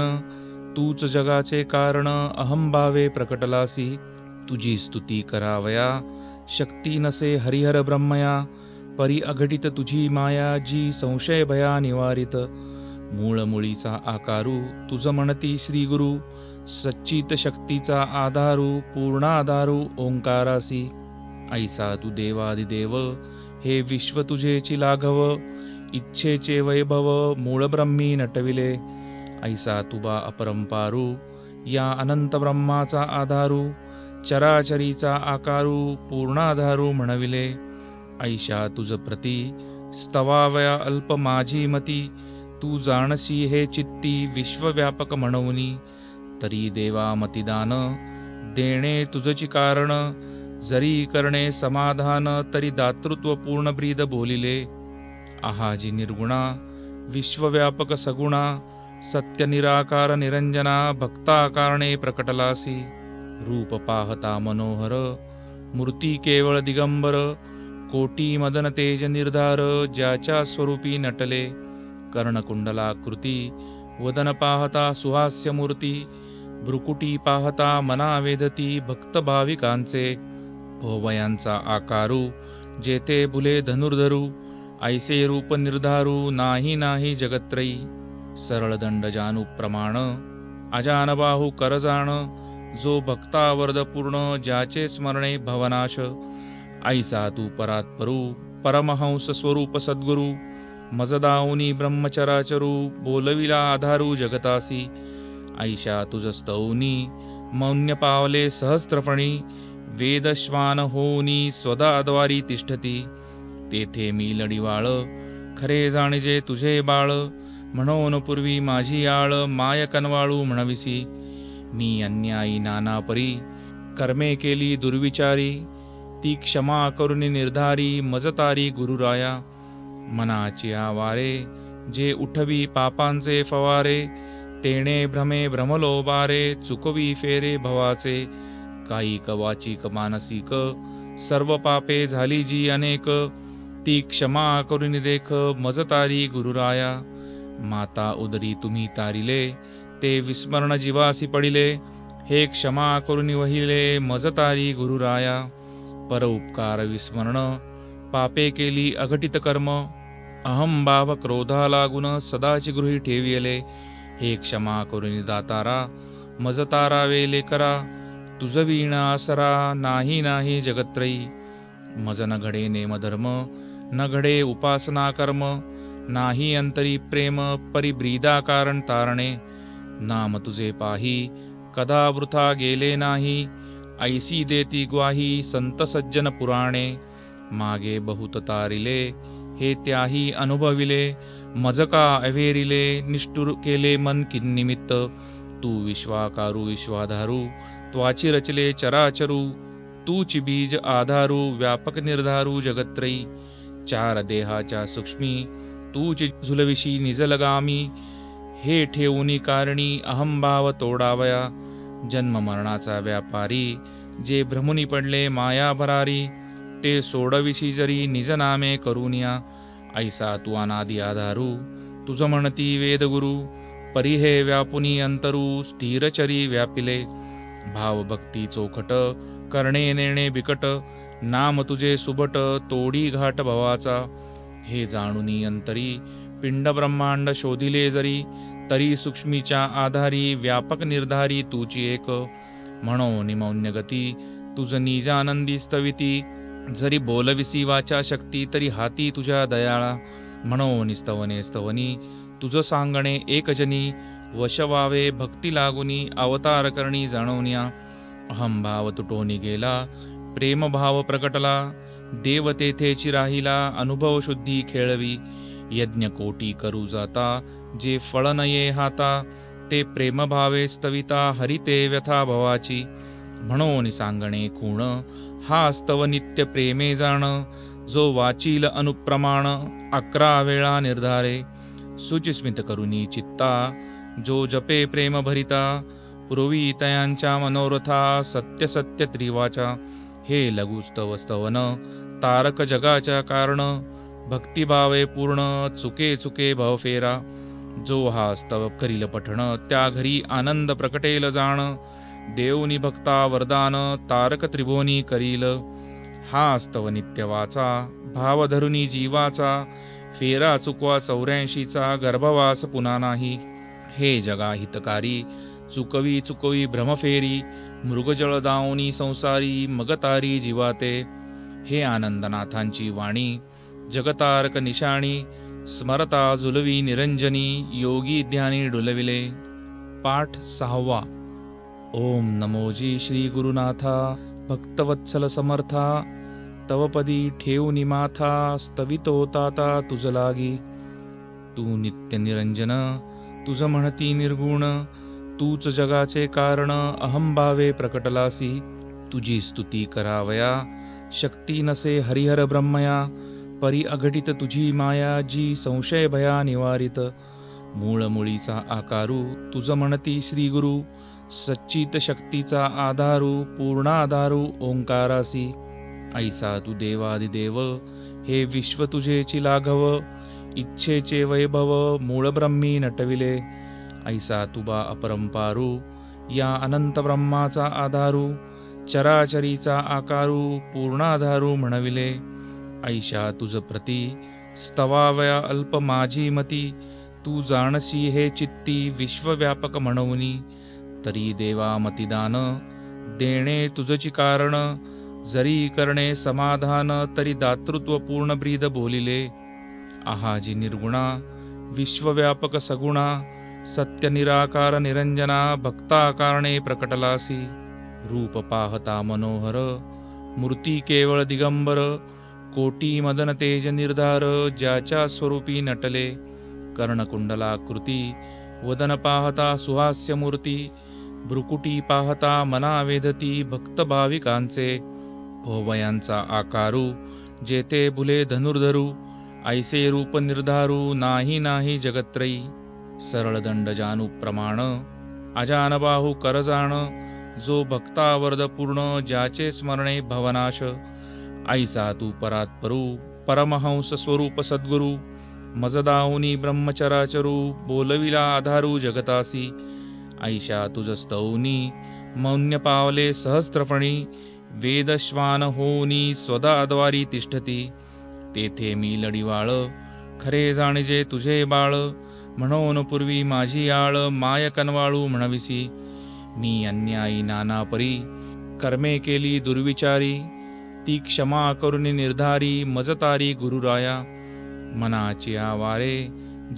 तूच जगाचे कारण अहंभावे प्रकटलासी. तुझी स्तुती करावया शक्ती नसे हरिहर ब्रह्मया, परी अघटित तुझी माया जी संशय भया निवारित. मूळ मुळीचा आकारू तुझ म्हणती श्री गुरु, सच्चित शक्तीचा आधारू पूर्णाधारू ओंकारासी. ऐसा तू देवादिदेव हे विश्व तुझेची लाघव, इच्छेचे वैभव मूळ ब्रह्मी नटविले. ऐसा तुबा अपरंपारू या अनंत ब्रह्माचा आधारू, चराचरीचा आकारू पूर्णाधारू म्हणविले. ऐशा तुझ प्रती स्तवावया अल्प माझी मती, तू जाणसी हे चित्ती विश्वव्यापक म्हणवनी. तरी देवा मतिदान देणे तुझची कारण, जरी करणे समाधान तरी दातृत्व पूर्ण ब्रीद बोलिले. आहाजी निर्गुणा विश्वव्यापक सगुणा, सत्य निराकार निरंजना भक्ता कारणे प्रकटलासी. रूप पाहता मनोहर मूर्ती केवळ दिगंबर, कोटी मदन तेज निर्धार ज्याच्या स्वरूपी नटले. कर्णकुंडलाकृती वदन पाहता सुहास्य मूर्ती, भ्रुकुटी पाहता मना वेदती भक्त भाविकांचे. भोवयांचा आकारू जेथे बुले धनुर्धरू, ऐसे रूप निर्धारू नाही नाही जगत्रयी. सरळ दंड जानू प्रमाण अजानबाहू करजाण, जो भक्तावर्द पूर्ण ज्याचे स्मरणे भवनाश. ऐसा तू परात परू परमहंस स्वरूप सद्गुरु. मजदाऊनी ब्रह्मचराचरू बोलविला आधारू जगतासी. ऐशा तुझ स्तौनी मौन्य पावले सहस्त्रफणी. वेदश्वान होऊनी स्वदाद्वारी तिष्ठती. तेथे मी लढीवाळ खरे जाणजे तुझे बाळ. म्हणून पूर्वी माझी आळ माय कनवाळू म्हणविसी. मी अन्यायी नाना परी कर्मे केली दुर्विचारी. ती क्षमा करुनी निर्धारी मजतारी गुरुराया. मनाची आवारे जे उठवी पापांचे फवारे. तेणे भ्रमे भ्रमलो बारे चुकवी फेरे भवाचे. कायिक वाचिक मानसिक सर्व पापे झाली जी अनेक. ती क्षमा करुनी देख मजतारी गुरुराया. माता उदरी तुम्ही तारिले ते विस्मरण जीवासी पडिले. हे क्षमा करुनी वहिले मजतारी गुरुराया. पर उपकार विस्मरण पापे केली अघटित कर्म. अहंभाव क्रोधा लागून सदाची गृही ठेविले. हे क्षमा करुनी दातारा मजतारा वेले करा. तुझ वीण आसरा नाही नाही जगत्रयी. मज न घडे नेमधर्म न घडे उपासना कर्म. नाही अंतरी प्रेम परिब्रीदा कारण तारणे. नाम तुझे पाही कदा वृथा गेले नाही. ऐसी देती ग्वाही संत सज्जन पुराणे. मागे बहुत तारिले हे त्याही अनुभविले. मजका अवेरिले निष्ठुर केले मन किन्निमित्त. तू विश्वाकारू विश्वाधारू त्वाची रचले चराचरू. तूची बीज आधारू व्यापक निर्धारू जगत्रयी. चार देहाच्या सूक्ष्मी तूची झुलविशी निजलगामी. हे ठेवूनी कारणी अहंभाव तोडावया. जन्म मरणाचा व्यापारी जे भ्रमुनी पडले माया भरारी. ते सोडविशी जरी निजनामे करुनिया. ऐसा तू अनादि आधारू तुझ म्हणती वेदगुरु. परिहे व्यापुनी अंतरू स्थिरचरी व्यापिले. भावभक्ती चोखट करणे नेणे बिकट. नाम तुझे सुबट तोडी घाट भवाचा. हे जाणुनी अंतरी पिंड ब्रह्मांड शोधिले जरी. तरी सूक्ष्मीच्या आधारी व्यापक निर्धारी तूची एक. म्हणून मौन्य गती तुझ निजानंदी स्तविती. जरी बोलविसी वाचा शक्ती तरी हाती तुझ्या दयाळा. म्हणून स्तवने स्तवनी तुझ सांगणे एकजनी. वश व्हावे भक्ती लागुनी अवतार करणी जाणवनिया. अहंभाव तुटोनी गेला प्रेमभाव प्रकटला. देव तेथेची राहिला अनुभव शुद्धी खेळवी. यज्ञ कोटी करू जाता जे फळ नये हाता. ते प्रेमभावे स्तविता हरिते व्यथा भवाची. म्हणून सांगणे खूण हा स्तव नित्य प्रेमे जाण. जो वाचील अनुप्रमाण 11 वेळा निर्धारे. सुचिस्मित करुनी चित्ता जो जपे प्रेम भरिता. पूर्वी तयांच्या मनोरथा सत्य सत्य त्रिवाचा. हे लघुस्तव स्तवन तारक जगाच्या कारण. भक्तिभावे पूर्ण चुके चुके भवफेरा. जो हा स्तव करील पठण त्या घरी आनंद प्रकटेल जाण. देवनी भक्ता वरदान तारक त्रिभुवनी करील. हा स्तव नित्य वाचा भाव धरुनी जीवाचा. फेरा चुकवा 84चा गर्भवास पुन्हा नाही. हे जगा हितकारी चुकवी चुकवी भ्रमफेरी. मृगजळ दावनी संसारी मगतारी जीवाते. हे आनंदनाथांची वाणी जगतारक निशाणी. स्मरता जुलवी निरंजनी योगी ध्यानी डुलविले. पाठ 6. ओम नमोजी श्री गुरुनाथा भक्तवत्सल समर्था. तवपदी ठेवूनी माथा स्तवितो ताता तुझ लागी. तू नित्य निरंजन तुझ म्हणती निर्गुण. तूच जगाचे कारण अहंभावे प्रकटलासी. तुझी स्तुती करावया शक्ती नसे हरिहर ब्रह्मया. परी अघटित तुझी माया जी संशय भया निवारित. मूळ मुळीचा आकारू तुझ म्हणती श्री गुरु. सच्चित शक्तीचा आधारू पूर्णाधारू ओंकारासी. ऐसा तू देवादिदेव हे विश्व तुझेची लाघव. इच्छेचे वैभव मूळ ब्रह्मी नटविले. ऐसा तुबा अपरंपारू या अनंत ब्रह्माचा आधारू. चराचरीचा आकारू पूर्णाधारू म्हणविले. ऐशा तुझ प्रती स्तवावया अल्प माझी मती. तू जाणसी हे चित्ती विश्वव्यापक म्हणवनी. तरी देवा मतिदान देणे तुझची कारण, जरी करणे समाधान तरी दातृत्व पूर्ण ब्रीद बोलिले. आहाजी निर्गुणा विश्वव्यापक सगुणा, सत्य निराकार निरंजना भक्ताकारणे प्रकटलासी. रूप पाहता मनोहर मूर्ती केवळ दिगंबर, कोटी मदन तेज निर्धार ज्याच्या स्वरूपी नटले. कर्णकुंडलाकृती वदन पाहता सुहास्य मूर्ती, भ्रुकुटी पाहता मना वेधती भक्त भाविकांचे. भोवयांचा आकारू जेते भुले धनुर्धरू, ऐसे रूप निर्धारू नाही नाही जगत्रयी. सरळ दंड जानू प्रमाण अजानबाहू करजाण, जो भक्तावर्द पूर्ण ज्याचे स्मरणे भवनाश. ऐसा तू परात्परू परमहंस स्वरूप सद्गुरू, मजदाहुनी ब्रह्मचराचरू बोलविला आधारू जगतासी. ऐशा तुझ स्तौनी मौन्य पावले सहस्त्रफणी, वेदश्वान होनी स्वदाद्वारी तिष्ठती. तेथे मी लढीवाळ खरे जाणजे तुझे बाळ, म्हणून पूर्वी माझी आळ माय कनवाळू म्हणविसी. मी अन्यायी नाना परी कर्मे केली दुर्विचारी, ती क्षमा करुनी निर्धारी मजतारी गुरुराया. मनाची आवारे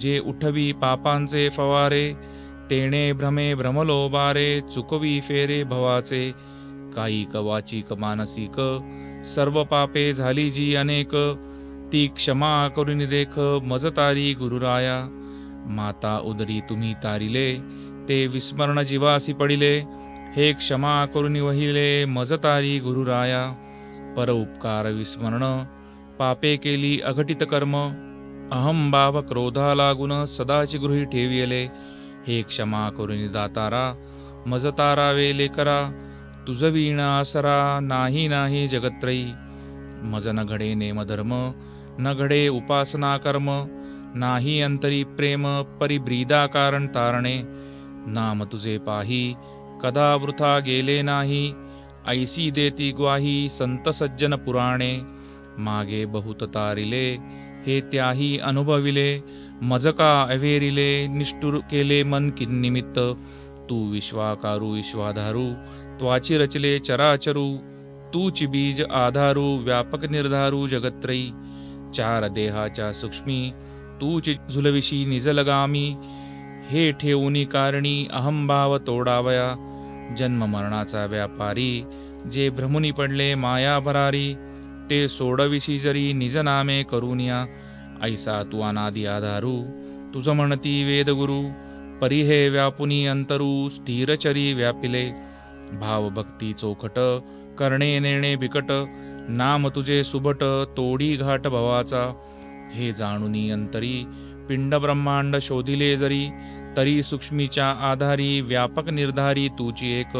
जे उठवी पापांचे फवारे, तेणे भ्रमे भ्रमलो बारे चुकवी फेरे भवाचे. कायिक वाचिक मानसिक सर्व पापे झाली जी अनेक, ती क्षमा करुनी देख मजतारी गुरुराया. माता उदरी तुम्ही तारिले ते विस्मरण जीवासी पडिले, हे क्षमा करुनी वहिले मजतारी गुरुराया. पर उपकार विस्मरण पापे केली अघटित कर्म, अहंभाव क्रोधा लागून सदाची गृही ठेविले. हे क्षमा करुनी दातारा मजतारा वेले करा, तुझ वीण आसरा नाही नाही जगत्रयी. मज न घडे नेमधर्म न घडे उपासना कर्म, नाही अंतरी प्रेम परिब्रीदा कारण तारणे. नाम तुझे पाही कदा वृथा गेले नाही, ऐसी देती ग्वाही संत सज्जन पुराणे. मागे बहुत तारिले हे त्याही अनुभविले, मजका अवेरिले निष्ठुर केले मन किन्निमित्त. तू विश्वाकारू विश्वाधारू त्वाची रचले चराचरू, तूची बीज आधारू व्यापक निर्धारू जगत्रयी. चार देहाच्या सूक्ष्मी तूची झुलविशी निजलगामी, हे ठेवूनी कारणी अहंभाव तोडावया. जन्म मरणाचा व्यापारी जे भ्रमुनी पडले माया भरारी, ते सोडविशी जरी निजनामे करुनिया. ऐसा तू अनादि आधारू तुझ म्हणती वेदगुरु, परिहे व्यापुनी अंतरू स्थिरचरी व्यापिले. भावभक्ती चोखट करणे नेणे बिकट, नाम तुझे सुबट तोडी घाट भवाचा. हे जाणुनी अंतरी पिंड ब्रह्मांड शोधिले जरी, तरी सूक्ष्मीच्या आधारी व्यापक निर्धारी तुची एक.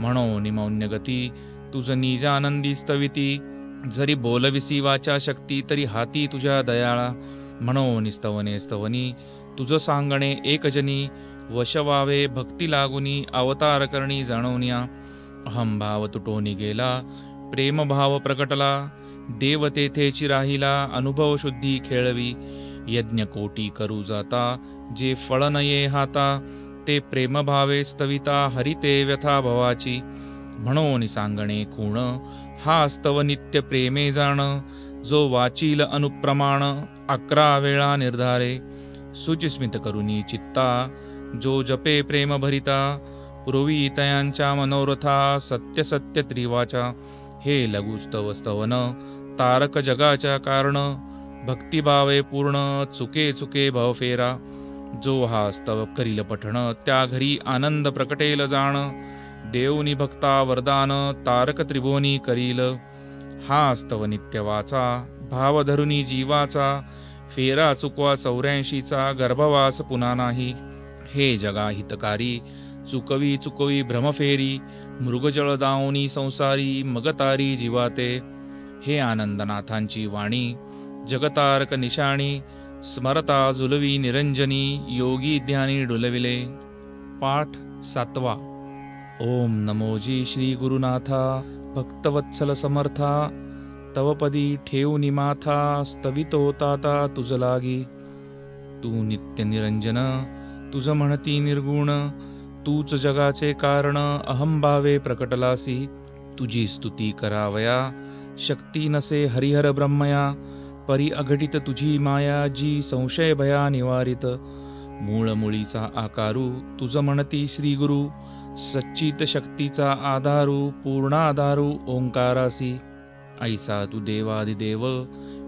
म्हणून मौन्य गती तुझ निज आनंदी स्तविती, जरी बोलविसी वाचा शक्ती तरी हाती तुझ्या दयाळा. म्हणून स्तवने स्तवनी तुझ सांगणे एकजनी, वश व्हावे भक्ती लागुनी अवतार करणी जाणवनिया. अहंभाव तुटोनी गेला प्रेमभाव प्रकटला, देव तेथेची राहिला अनुभव शुद्धी खेळवी. यज्ञ कोटी करू जाता जे फळ नये हाता, ते प्रेमभावे स्तविता हरिते व्यथा भवाची. म्हणून सांगणे खूण हा स्तव नित्य प्रेमे जाण, जो वाचील अनुप्रमाण 11 वेळा निर्धारे. सुचिस्मित करुनी चित्ता जो जपे प्रेम भरिता, पुरवी तयांच्या मनोरथा सत्य सत्य त्रिवाचा. हे लघुस्तव स्तवन तारक जगाच्या कारण, भक्तिभावे पूर्ण चुके चुके भवफेरा. जो हा स्तव करील पठण त्या घरी आनंद प्रकटेल जाण, देवनी भक्ता वरदान तारक त्रिभुवनी करील. हा स्तव नित्य वाचा भाव धरुनी जीवाचा, फेरा चुकवा 84चा गर्भवास पुन्हा नाही. हे जगा हितकारी चुकवी चुकवी भ्रमफेरी, मृगजळ दावनी संसारी मगतारी जीवाते. हे आनंदनाथांची वाणी जगतारक निशाणी, स्मरता जुलवी निरंजनी योगी ध्यानी डुलविले. पाठ 7. ओम नमोजी श्री गुरुनाथा भक्तवत्सल समर्था, तवपदी ठेवूनी माथा स्तवितो ताता तुझ लागी. तू नित्य निरंजन तुझ म्हणती निर्गुण, तूच जगाचे कारण अहंभावे प्रकटलासी. तुझी स्तुती करावया शक्ती नसे हरिहर ब्रह्मया. परी अघटित तुझी माया जी संशय भया निवारित. मूळ मुळीचा आकारू तुझ म्हणती श्री गुरु. सच्चित शक्तीचा आधारू पूर्णाधारू ओंकारासी. ऐसा तू देवादिदेव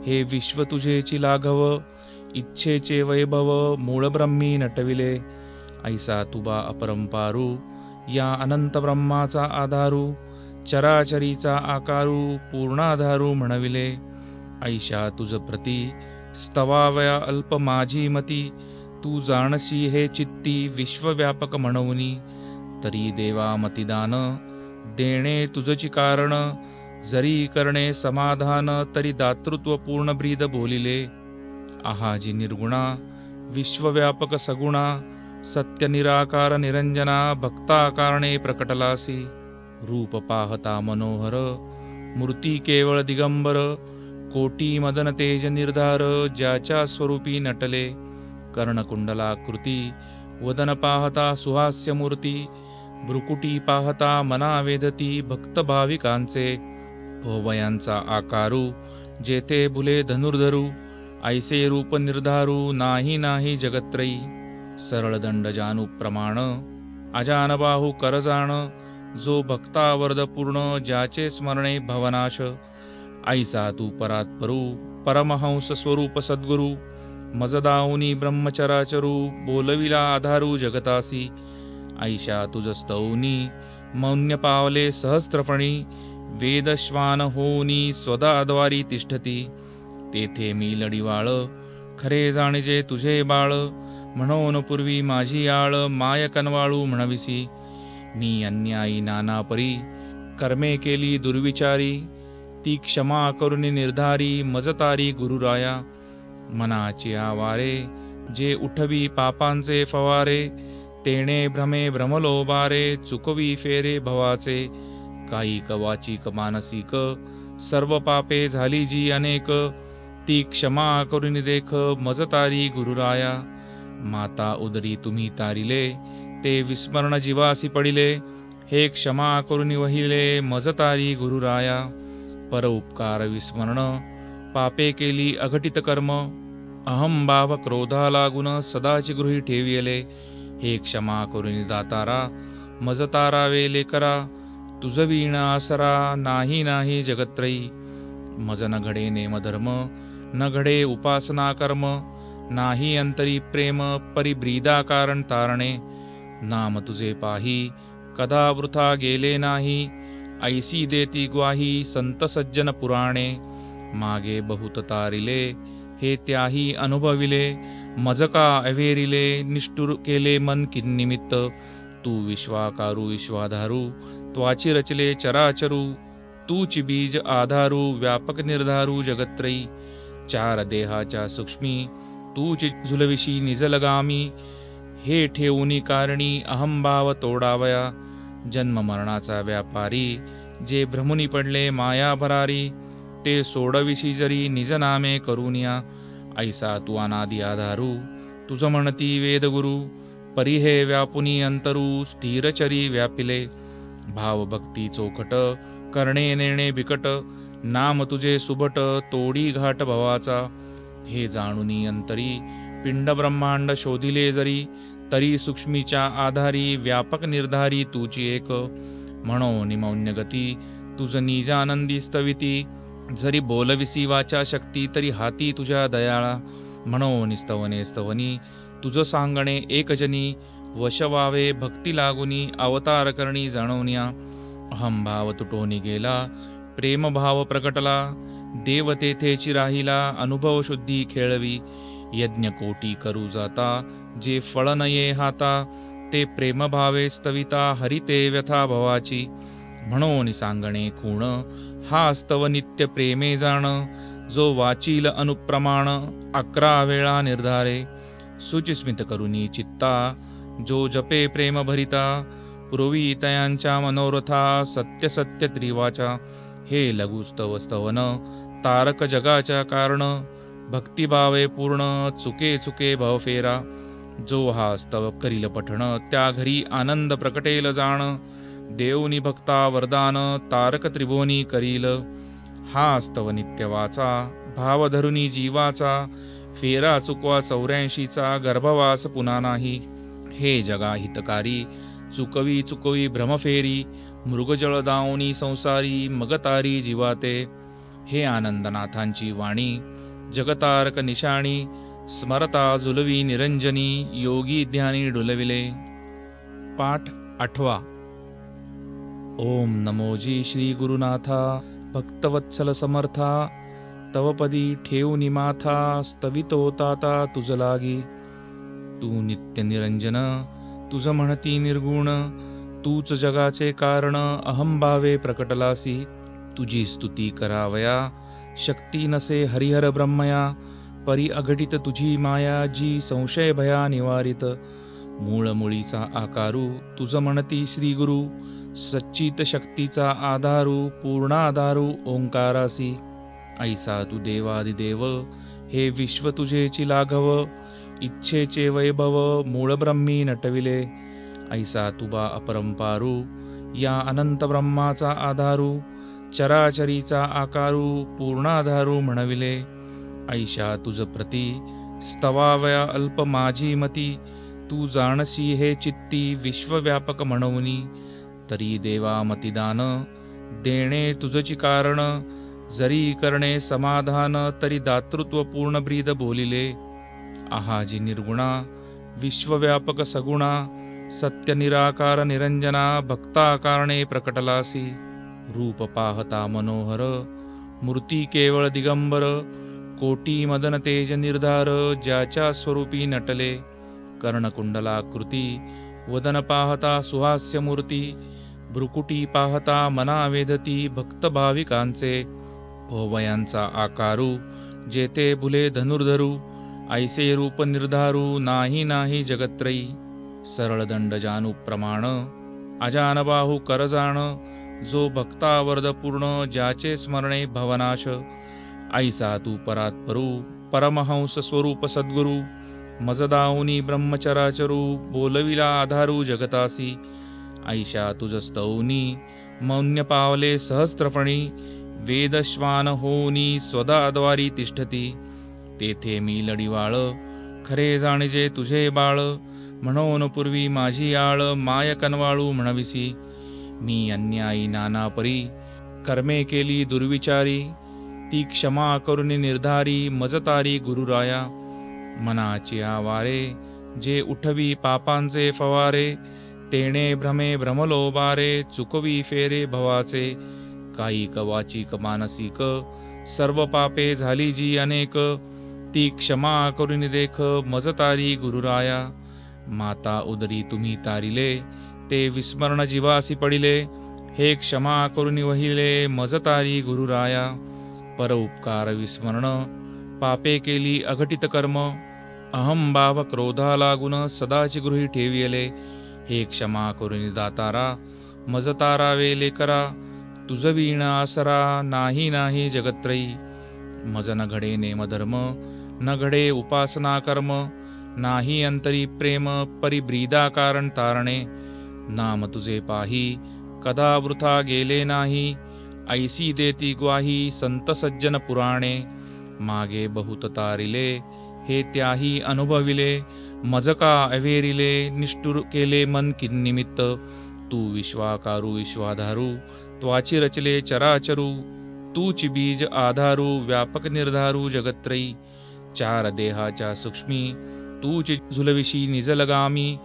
हे विश्व तुझेची लाघव. इच्छेचे वैभव मूळ ब्रह्मी नटविले. ऐसा तुबा अपरंपारू या अनंत ब्रह्माचा आधारू. चराचरीचा आकारू पूर्णाधारू म्हणविले. ऐशा तुझ प्रती स्तवावया अल्प माझी मती. तू जाणसी हे चित्ती विश्वव्यापक म्हणूनी. तरी देवा मतिदान देणे तुझची कारण. जरी करणे समाधान तरी दातृत्व पूर्ण ब्रीद बोलिले. आहाजी निर्गुणा विश्वव्यापक सगुणा. सत्य निराकार निरंजना भक्ताकारणे प्रकटलासी. रूप पाहता मनोहर मूर्ती केवळ दिगंबर. कोटी मदन तेज निर्धार ज्याच्या स्वरूपी नटले. कर्णकुंडलाकृती वदन पाहता सुहास्य मूर्ती. भ्रुकुटी पाहता मना वेदती भक्त भाविकांचे. भोवयांचा आकारू जेथे बुले धनुर्धरू. ऐसे रूप निर्धारू नाही नाही जगत्रयी. सरळ दंड जानू प्रमाण अजान बाहू करजाण. जो भक्तावर्द पूर्ण ज्याचे स्मरणे भवनाश. ऐसा तू परात्परू परमहंस स्वरूप सद्गुरु. मजदाऊनी ब्रह्मचराचरू बोलविला आधारू जगतासी. ऐशा तुझ स्तौनी मौन्य पावले सहस्त्रफणी. वेदश्वान होनी स्वदाद्वारी तिष्ठती. तेथे मी लढिवाळ खरे जाणिजे तुझे बाळ. म्हणून पूर्वी माझी आळ माय कनवाळू म्हणविसी. मी अन्यायी नाना परी कर्मे केली दुर्विचारी. ती क्षमा करुनी निर्धारी मजतारी गुरुराया. मनाची आवारे जे उठवी पापांचे फवारे. तेणे भ्रमे भ्रमलो बारे चुकवी फेरे भवाचे. काही कवाचिक मानसिक सर्व पापे झाली जी अनेक. ती क्षमा करुनी देख मजतारी गुरुराया. माता उदरी तुम्ही तारिले ते विस्मरण जीवासी पडिले. हे क्षमा करुनी वहिले मजतारी गुरुराया. पर उपकार विस्मरण पापे केली अघटित कर्म. अहंभाव क्रोधा लागून सदाची गृही ठेविले. हे क्षमा करुनी दातारा मजतारा वेले करा. तुझ वीण आसरा नाही नाही जगत्रयी. मज न घडे नेमधर्म न घडे उपासना कर्म. नाही अंतरी प्रेम परिब्रीदा कारण तारणे. नाम तुझे पाही कदा वृथा गेले नाही. ऐसी देती ग्वाही संत सज्जन पुराणे. मागे बहुत तारिले हे त्याही अनुभविले. मजका अवेरिले निष्ठुर केले मन किन्निमित्त. तू विश्वाकारू विश्वाधारू त्वाची रचले चराचरू. तूची बीज आधारू व्यापक निर्धारू जगत्रयी. चार देहाच्या सूक्ष्मी तूची झुलविशी निजलगामी. हे ठेवूनी कारणी अहंभाव तोडावया. जन्म मरणाचा व्यापारी जे भ्रमुनी पडले माया भरारी. ते सोडविशी जरी निजनामे करुनिया. ऐसा तू अनादि आधारू तुझ म्हणती वेदगुरु. परी हे व्यापुनी अंतरू स्थिरचरी व्यापिले. भाव भक्ती चोखट करणे नेणे बिकट. नाम तुझे सुबट तोडी घाट भवाचा. हे जाणुनी अंतरी पिंड ब्रह्मांड शोधिले जरी. तरी सूक्ष्मीच्या आधारी व्यापक निर्धारी तुझी एक. म्हणून मौन्य गती तुझ निजानंदी स्तविती. जरी बोलविसी वाचा शक्ती तरी हाती तुझ्या दयाळा. म्हणून स्तवने स्तवनी तुझ सांगणे एकजनी. वश व्हावे भक्ती लागुनी अवतार करणी जाणवण्या. अहंभाव तुटोनी गेला प्रेमभाव प्रकटला. देव तेथेची राहिला अनुभव शुद्धी खेळवी. यज्ञ कोटी करू जाता जे फळ नये हाता. ते प्रेमभावे स्तविता हरिते व्यथा भवाची. म्हणून सांगणे खूण हा स्तव नित्य प्रेमे जाण. जो वाचील अनुप्रमाण 11 वेळा निर्धारे. सुचिस्मित करुनी चित्ता जो जपे प्रेम भरिता. पुरवी तयांच्या मनोरथा सत्य सत्य त्रिवाचा. हे लघुस्तव स्तवन तारक जगाच्या कारण. भक्तिभावे पूर्ण चुके चुके भवफेरा. जो हा स्तव करील पठण, त्या घरी आनंद प्रकटेल जाण. देवनी भक्ता वरदान, तारक त्रिभुवनी करील. हा स्तव नित्य वाचा, भाव धरुनी जीवाचा. फेरा चुकवा 84चा, गर्भवास पुन्हा नाही. हे जगा हितकारी, चुकवी चुकवी भ्रमफेरी. मृगजळ दावणी संसारी, मगतारी जीवाते. हे आनंदनाथांची वाणी, जगतारक निशाणी. स्मरता जुलवी निरंजनी, योगी ध्यानी डुलविले. पाठ 8. ओम नमोजी श्री गुरुनाथा, भक्तवत्सल समर्था. तवपदी ठेवूनि माथा, स्तवितो ताता तुझ लागी. तू नित्य निरंजन, तुझ म्हणती निर्गुण. तूच जगाचे कारण, अहंभावे प्रकटलासी. तुझी स्तुती करावया, शक्ती नसे हरिहर ब्रह्मया. परी अघटित तुझी माया, जी संशय भया निवारित. मूळ मुळीचा आकारू, तुझ म्हणती श्री गुरु. सच्चित शक्तीचा आधारू, पूर्णाधारू ओंकारासी. ऐसा तू देवादिदेव, हे विश्व तुझेची लाघव. इच्छेचे वैभव, मूळ ब्रह्मी नटविले. ऐसा तुबा अपरंपारू, या अनंत ब्रह्माचा आधारू. चराचरीचा आकारू, पूर्णाधारू म्हणविले. ऐशा तुझ प्रती, स्तवावया अल्प माझी मती. तू जाणसी हे चित्ती, विश्वव्यापक म्हणूनी. तरी देवा मतिदान, देणे तुझची कारण. जरी करणे समाधान, तरी दातृत्व पूर्ण ब्रीद बोलिले. आहाजी निर्गुणा, विश्वव्यापक सगुणा. सत्य निराकार निरंजना, भक्ताकारणे प्रकटलासी. रूप पाहता मनोहर, मूर्ती केवळ दिगंबर. कोटी मदन तेज निर्धार, ज्याच्या स्वरूपी नटले. कर्णकुंडलाकृती, वदन पाहता सुहास्य मूर्ती. भ्रुकुटी पाहता मना वेधती, भक्त भाविकांचे. भोवयांचा आकारू, जेते भुले धनुर्धरू. ऐसे रूप निर्धारू, नाही नाही जगत्रयी. सरळ दंड जानू प्रमाण, अजान बाहू करजाण. जो भक्तावर्द पूर्ण, ज्याचे स्मरणे भवनाश. ऐसा तू परात्परू, परमहंस स्वरूप सद्गुरु. मजदाऊनी ब्रह्मचराचरू, बोलविला आधारू जगतासी. ऐशा तुझ स्तौनी, मौन्य पावले सहस्त्रफणी. वेदश्वान होनी, स्वदाद्वारी तिष्ठती. तेथे मी लढीवाळ, खरे जाणजे तुझे बाळ. म्हणून पूर्वी माझी आळ, माय कनवाळू म्हणविसी. मी अन्यायी नाना परी, कर्मे केली दुर्विचारी. ती क्षमा करुनी निर्धारी, मजतारी गुरुराया. मनाची आवारे, जे उठवी पापांचे फवारे. तेणे भ्रमे भ्रमलो बारे, चुकवी फेरे भवाचे. कायिक वाचिक मानसिक, सर्व पापे झाली जी अनेक. ती क्षमा करुनी देख, मजतारी गुरुराया. माता उदरी तुम्ही तारिले, ते विस्मरण जीवासी पडिले. हे क्षमा करुनी वहिले, मजतारी गुरुराया. पर उपकार विस्मरण, पापे केली अघटित कर्म. अहंभाव क्रोधा लागून, सदाची गृही ठेविले. हे क्षमा करुनी दातारा, मजतारा वेले करा. तुझ वीण आसरा, नाही नाही जगत्रयी. मज न घडे नेमधर्म, न घडे उपासना कर्म. नाही अंतरी प्रेम, परिब्रीदा कारण तारणे. नाम तुझे पाही, कदा वृथा गेले नाही. ऐसी देती ग्वाही, संत सज्जन पुराणे. मागे बहुत तारिले, हे त्याही अनुभविले. मजका अवेरिले, निष्ठुर केले मन किन्निमित्त. तू विश्वाकारू विश्वाधारू, त्वाची रचले चराचरू. तूची बीज आधारू, व्यापक निर्धारू जगत्रयी. चार देहाच्या सूक्ष्मी, तूची झुलविशी निजलगामी.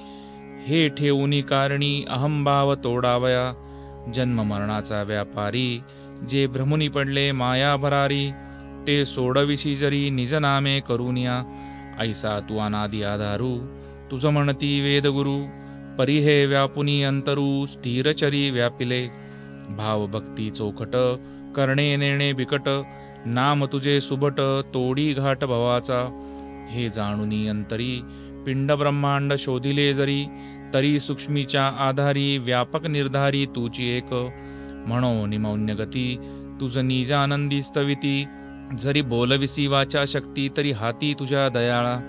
हे ठेवूनी कारणी, अहंभाव तोडावया. जन्म मरणाचा व्यापारी, जे भ्रमुनी पडले माया भरारी. ते सोडविशी जरी, निज नामे करुनिया. ऐसा तू अनादि आधारू, तुझ म्हणती वेदगुरु. परी हे व्यापुनी अंतरू, स्थिरचरी व्यापिले. भावभक्ती चोखट, करणे नेणे बिकट. नाम तुझे सुबट, तोडी घाट भवाचा. हे जाणुनी अंतरी, पिंड ब्रह्मांड शोधिले जरी. तरी सूक्ष्मीच्या आधारी, व्यापक निर्धारी तूची एक. म्हणून मौन्य गती, तुझ निजानंदी स्तविती. जरी बोलविसी वाचा शक्ती, तरी हाती तुझ्या दयाळा.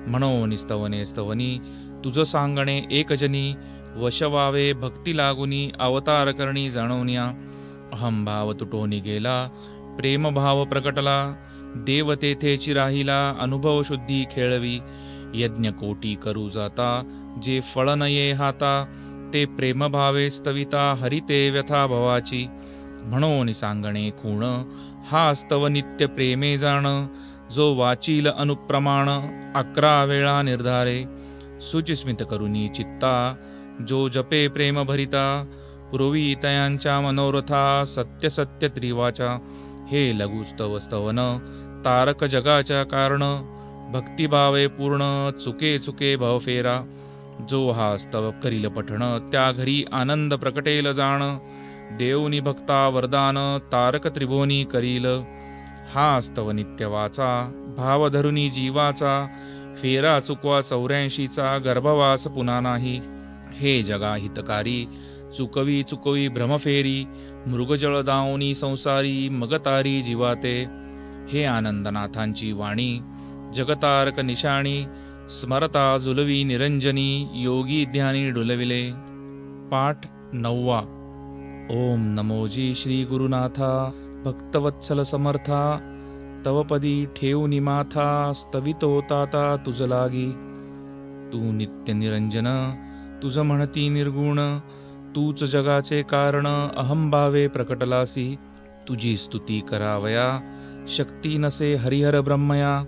म्हणून स्तवने स्तवनी तुझ सांगणे एकजनी, वश व्हावे भक्ती लागुनी, अवतार करणी जाणवण्या. अहंभाव तुटोनी गेला, प्रेमभाव प्रकटला, देव तेथेची राहिला, अनुभव शुद्धी खेळवी. यज्ञ कोटी करू जाता, जे फळ नये हाता, ते प्रेमभावे स्तविता, हरिते व्यथा भवाची. म्हणून सांगणे खूण, हा स्तव नित्य प्रेमे जाण, जो वाचील अनुप्रमाण, 11 वेळा निर्धारे. शुचिस्मित करुनी चित्ता, जो जपे प्रेम भरिता, पुरवी तयांच्या मनोरथा, सत्य सत्य त्रिवाचा. हे लघुस्तव स्तवन, तारक जगाच्या कारण, भक्तिभावे पूर्ण, चुके चुके भवफेरा. जो हा स्तव करील पठण, त्या घरी आनंद प्रकटेल जाण, देवनी भक्ता वरदान, तारक त्रिभुवनी करील. हा स्तव नित्य वाचा, भाव धरुनी जीवाचा, फेरा चुकवा 84चा, गर्भवास पुन्हा नाही. हे जगा हितकारी, चुकवी चुकवी भ्रमफेरी, मृगजळ दावनी संसारी, मगतारी जीवाते. हे आनंदनाथांची वाणी, जगतारक निशाणी, स्मरता जुलवी निरंजनी, योगी ध्यानी डुलविले. पाठ 9. ओम नमोजी श्री गुरुनाथा, भक्तवत्सल समर्था, तवपदी ठेवूनि माथा, स्तवितो ताता तुझ लागी. तू नित्य निरंजन, तुझ म्हणती निर्गुण, तूच जगाचे कारण, अहंभावे प्रकटलासी. तुझी स्तुती करावया, शक्ती नसे हरिहर ब्रह्मया,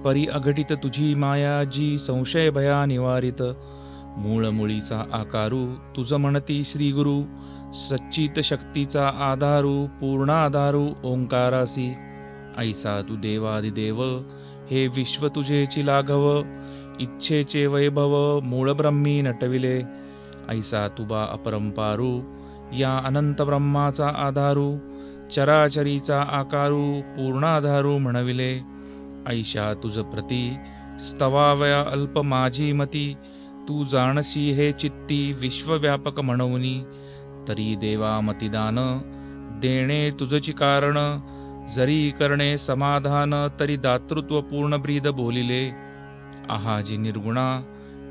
परी अघटित तुझी माया, जी संशय भया निवारित. मूळ मुळीचा आकारू, तुझ म्हणती श्री गुरु, सच्चित शक्तीचा आधारू, पूर्ण आधारू ओंकारासी. ऐसा तू देवादिदेव, हे विश्व तुझेची लाघव, इच्छेचे वैभव, मूळ ब्रह्मी नटविले. ऐसा तुबा अपरंपारू, या अनंत ब्रह्माचा आधारू, चराचरीचा आकारू, पूर्णाधारू म्हणविले. ऐशा तुझ प्रती, स्तवावया अल्प माझी मती, तू जाणसी हे चित्ती, विश्वव्यापक म्हणवनी. तरी देवा मतिदान, देणे तुझची कारण, जरी करणे समाधान, तरी दातृत्व पूर्ण ब्रीद बोलिले. आहाजी निर्गुणा,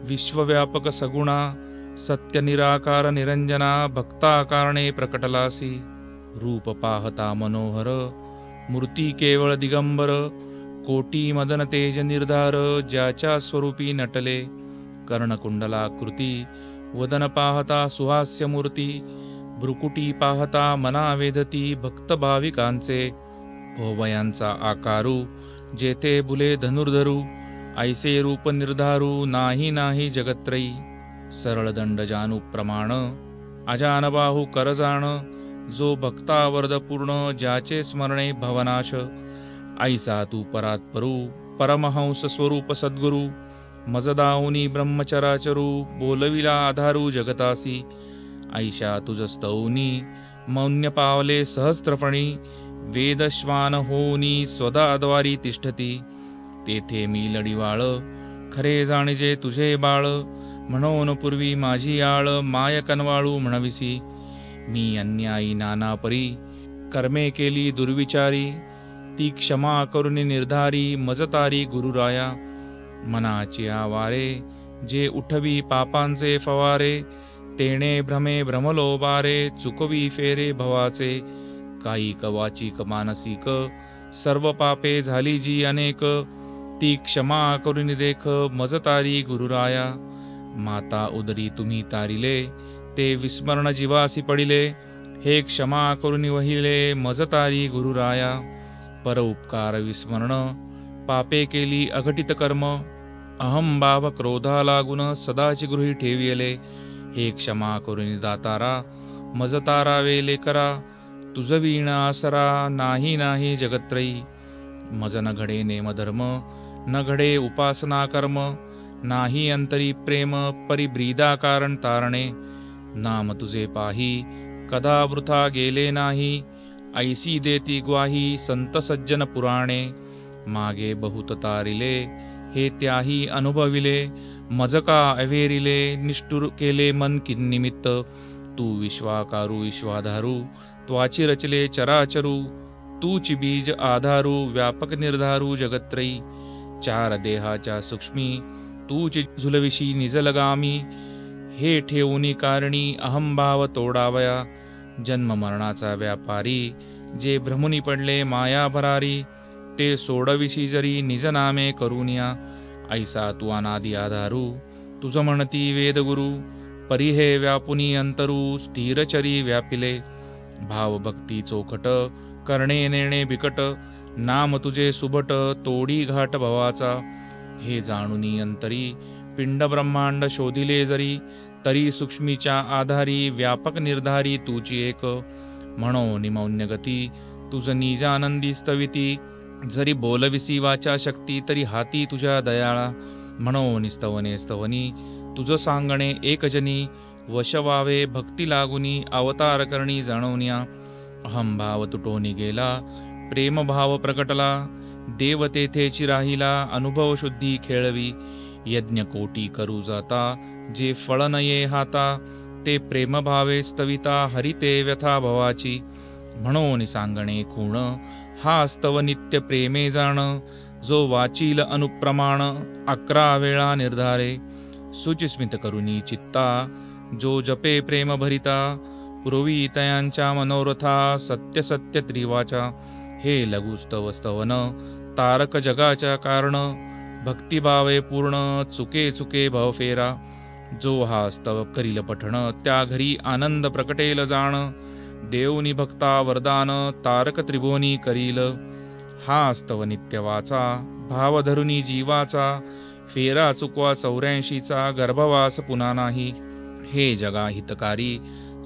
विश्वव्यापक सगुणा, सत्य निराकार निरंजना, भक्ता कारणे प्रकटलासी. रूप पाहता मनोहर, मूर्ती केवळ दिगंबर, कोटी मदन तेज निर्धार, ज्याच्या स्वरूपी नटले. कर्णकुंडलाकृती, वदन पाहता सुहास्य मूर्ती, भ्रुकुटी पाहता मना वेधती, भक्त भाविकांचे. भोवयांचा आकारू, जेथे बुले धनुर्धरू, ऐसे रूप निर्धारू, नाही नाही जगत्रयी. सरळ दंड जानू प्रमाण, अजानबाहू करजाण, जो भक्तावर्द पूर्ण, ज्याचे स्मरणे भवनाश. ऐसा तू परात्परू, परमहंस स्वरूप सद्गुरु, मजदाऊनी ब्रह्मचराचरू, बोलविला आधारू जगतासी. ऐशा तुझ स्तौनी, मौन्य पावले सहस्त्रफणी, वेदश्वान होनी स्वदाद्वारी तिष्ठती. तेथे मी लढीवाळ, खरे जाणजे तुझे बाळ, म्हणून पूर्वी माझी आळ, माय कनवाळू म्हणविसी. मी अन्यायी नाना परी, कर्मे केली दुर्विचारी, ती क्षमा करुनी निर्धारी, मजतारी गुरुराया. मनाची आवारे, जे उठवी पापांचे फवारे, तेणे भ्रमे भ्रमलो बारे, चुकवी फेरे भवाचे. कायिक वाचिक मानसिक, सर्व पापे झाली जी अनेक, ती क्षमा करुनी देख, मजतारी गुरुराया. माता उदरी तुम्ही तारिले, ते विस्मरण जीवासी पडिले, हे क्षमा करुनी वहिले, मजतारी गुरुराया. पर उपकार विस्मरण, पापे केली अघटित कर्म, अहंभाव क्रोधा लागून सदाची गृही ठेविले. हे क्षमा करुनी दातारा, मजतारा वेले करा, तुझ वीण आसरा, नाही नाही जगत्रयी. मज न घडे नेमधर्म, न घडे उपासना कर्म, नाही अंतरी प्रेम, परिब्रीदा कारण तारणे. नाम तुझे पाही, कदा वृथा गेले नाही, ऐसी देती ग्वाही संत सज्जन पुराणे. मागे बहुत तारिले, हे त्याही अनुभविले, मजका अवेरिले, निष्ठुर केले मन किन्निमित्त. तू विश्वाकारू विश्वाधारू, त्वाची रचले चराचरू, तूची बीज आधारू, व्यापक निर्धारू जगत्रयी. चार देहाच्या सूक्ष्मी तूच झुलविशी निजलगामी, हे ठेवूनी कारणी अहंभाव तोडावया, जन्म मरणाचा व्यापारी, जे भ्रमुनी पडले माया भरारी, ते सोडविशी जरी निजनामे करुनिया, ऐसा तू अनादि आधारू, तुझ म्हणती वेदगुरु, परिहे व्यापुनी अंतरू, स्थिरचरी व्यापिले, भाव भक्ती चोखट, करणे नेणे बिकट, नाम तुझे सुभट, तोडी घाट भवाचा, हे जाणुनी अंतरी, पिंड ब्रह्मांड शोधिले जरी, तरी सूक्ष्मीच्या आधारी, व्यापक निर्धारी तुझी एक, म्हणो निमौन्य गती, तुझ निजानंदी स्तविती, जरी बोलविसी वाचा शक्ती, तरी हाती तुझ्या दयाळा, म्हणो निस्तवने स्तवनी, तुझ सांगणे एकजनी, वश व्हावे भक्ती लागुनी, अवतार करणी जाणवनिया, अहंभाव तुटोनी गेला, प्रेमभाव प्रकटला, देव तेथेची राहिला, अनुभव शुद्धी खेळवी, यज्ञ कोटी करू जाता, जे फळ नये हाता, ते प्रेमभावे स्तविता, हरिते व्यथा भवाची, म्हणून सांगणे खूण, हा स्तव नित्य प्रेमे जाण, जो वाचील अनुप्रमाण, 11 वेळा निर्धारे, सुचिस्मित करुनी चित्ता, जो जपे प्रेम भरिता, पुरवी तयांच्या मनोरथा, सत्य सत्य त्रिवाचा, हे लघुस्तव स्तवन, तारक जगाच्या कारण, भक्तिभावे पूर्ण, चुके चुके भवफेरा, जो हा स्तव करील पठण, त्या घरी आनंद प्रकटेल जाण, देवनी भक्ता वरदान, तारक त्रिभुवनी करील, हा स्तव नित्य वाचा, भाव धरुनी जीवाचा, फेरा चुकवा 84चा, गर्भवास पुन्हा नाही, हे जगा हितकारी,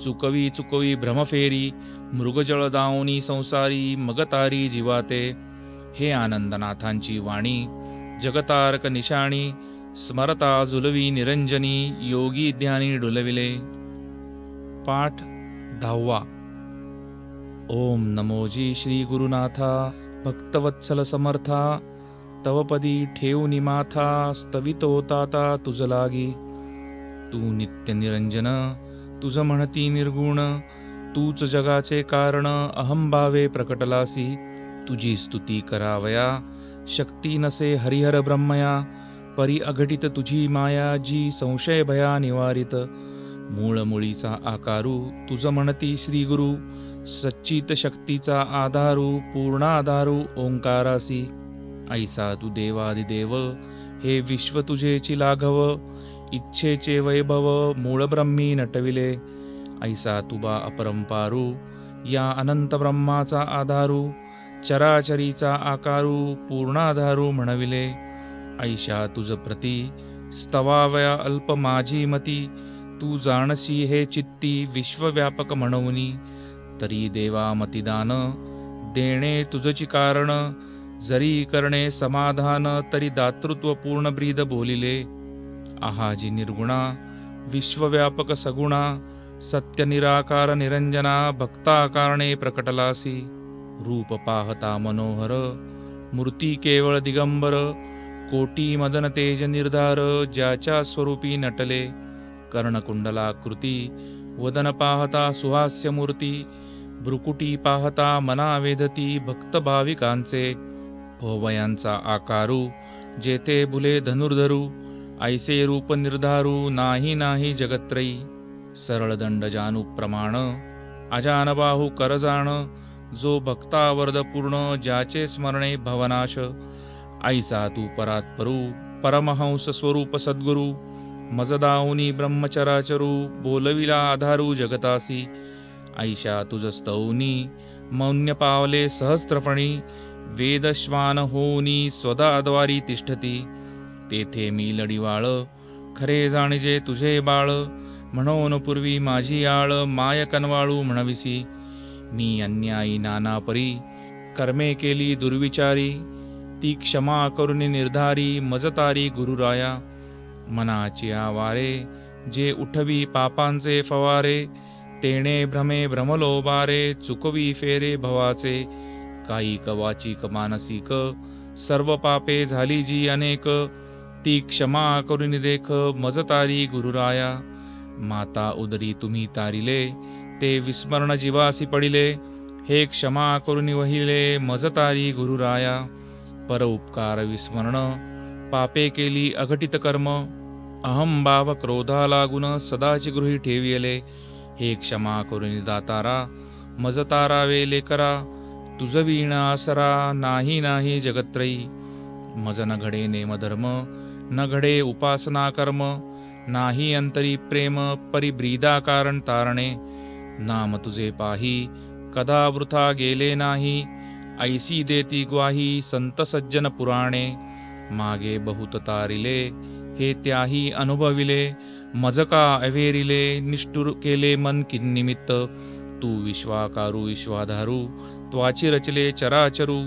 चुकवी चुकवी भ्रमफेरी, मृगजळ दावनी संसारी, मगतारी जीवाते, हे आनंदनाथांची वाणी, जगतारक निशाणी, स्मरता जुलवी निरंजनी, योगी ध्यानी डुलविले. पाठ 10. ओम नमोजी श्री गुरुनाथा, भक्तवत्सल समर्था, तवपदी ठेवूनी माथा, स्तवितो ताता तुझ लागी, तू नित्य निरंजन, तुझ म्हणती निर्गुण, तूच जगाचे कारण, अहंभावे प्रकटलासी, तुझी स्तुती करावया, शक्ती नसे हरिहर ब्रह्मया, परी अघटित तुझी माया, जी संशय भया निवारित, मूळ मुळीचा आकारू, तुझ म्हणती श्री गुरु, सच्चित शक्तीचा आधारू, पूर्णाधारू ओंकारासी, ऐसा तू देवादिदेव, हे विश्व तुझेची लाघव, इच्छेचे वैभव, मूळ ब्रह्मी नटविले, ऐसा तुबा अपरंपारू, या अनंत ब्रह्माचा आधारू, चराचरीचा आकारू, पूर्णाधारू म्हणविले, ऐशा तुझ प्रती, स्तवावया अल्प माझी मती, तू जाणसी हे चित्ती, विश्वव्यापक म्हणवनी, तरी देवा मतिदान, देणे तुझची कारण, जरी करणे समाधान, तरी दातृत्व पूर्ण ब्रीद बोलिले, आहाजी निर्गुणा, विश्वव्यापक सगुणा, सत्य निराकार निरंजना, भक्ता कारणे प्रकटलासी, रूप पाहता मनोहर, मूर्ती केवळ दिगंबर, कोटी मदन तेज निर्धार, ज्याच्या स्वरूपी नटले, कर्णकुंडलाकृती, वदन पाहता सुहास्य मूर्ती, भ्रुकुटी पाहता मना वेधती, भक्त भाविकांचे, भोवयांचा आकारू, जेथे बुले धनुर्धरू, ऐसे रूप निर्धारू, नाही नाही जगत्रयी, सरळ दंड जानू प्रमाण, अजानबाहू करजाण, जो भक्तावर्द पूर्ण, ज्याचे स्मरणे भवनाश, ऐसा तू परात्परू, परमहंस स्वरूप सद्गुरु, मजदाहुनी ब्रह्मचराचरू, बोलविला आधारू जगतासी, ऐशा तुझ स्तौनी, मौन्य पावले सहस्त्रफणी, वेदश्वान होऊनी स्वदाद्वारी तिष्ठती, तेथे मी लढीवाळ, खरे जाणजे तुझे बाळ, म्हणून पूर्वी माझी आळ, माय कनवाळू म्हणविसी, मी अन्यायी नाना परी, कर्मे केली दुर्विचारी, ती क्षमा करुनी निर्धारी, मजतारी गुरुराया, मनाची आवारे, जे उठवी पापांचे फवारे, तेणे भ्रमे भ्रमलोबारे, चुकवी फेरे भवाचे, काही कवाचिक मानसिक, सर्व पापे झाली जी अनेक, ती क्षमा करुनी देख, मजतारी गुरुराया, माता उदरी तुम्ही तारिले, ते विस्मरण जीवासी पडिले, हे क्षमा करुनी वहिले, मजतारी गुरुराया, पर उपकार विस्मरण, पापे केली अघटित कर्म, अहंभाव क्रोधा लागून सदाची गृही ठेविले, हे क्षमा करून दातारा, मज तारावे लेकरा, तुझ वीण आसरा, नाही नाही जगत्रयी, मज न घडे नेमधर्म, न घडे उपासना कर्म, नाही अंतरी प्रेम, परिब्रीदा कारण तारणे, नाम तुझे पाही, कदा वृथा गेले नाही, ऐसी देती ग्वाही संत सज्जन पुराणे, मागे बहुत तारिले, हे त्याही अनुभविले, मज का अवेरिले, निष्ठुर केले मन किन्निमित्त, तू विश्वाकारू विश्वाधारू, त्वाची रचले चराचरू,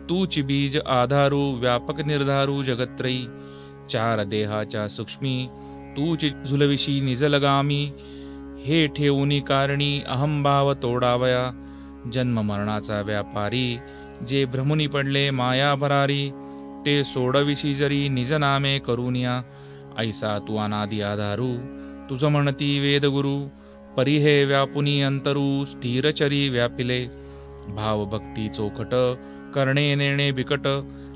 तूची बीज आधारू, व्यापक निर्धारू जगत्रयी, चार देहाच्या सूक्ष्मी, तूची झुलविशी निजलगामी, हे ठेवूनी कारणी अहंभाव तोडावया, जन्म मरणाचा व्यापारी, जे भ्रमुनी पडले माया भरारी, ते सोडविशी जरी निज नामे करुनिया, ऐसा तू अनादि आधारू, तुझ म्हणती वेदगुरु, परिहे व्यापुनी अंतरू, स्थिरचरी व्यापिले, भाव भक्ती चोखट, करणे नेणे बिकट,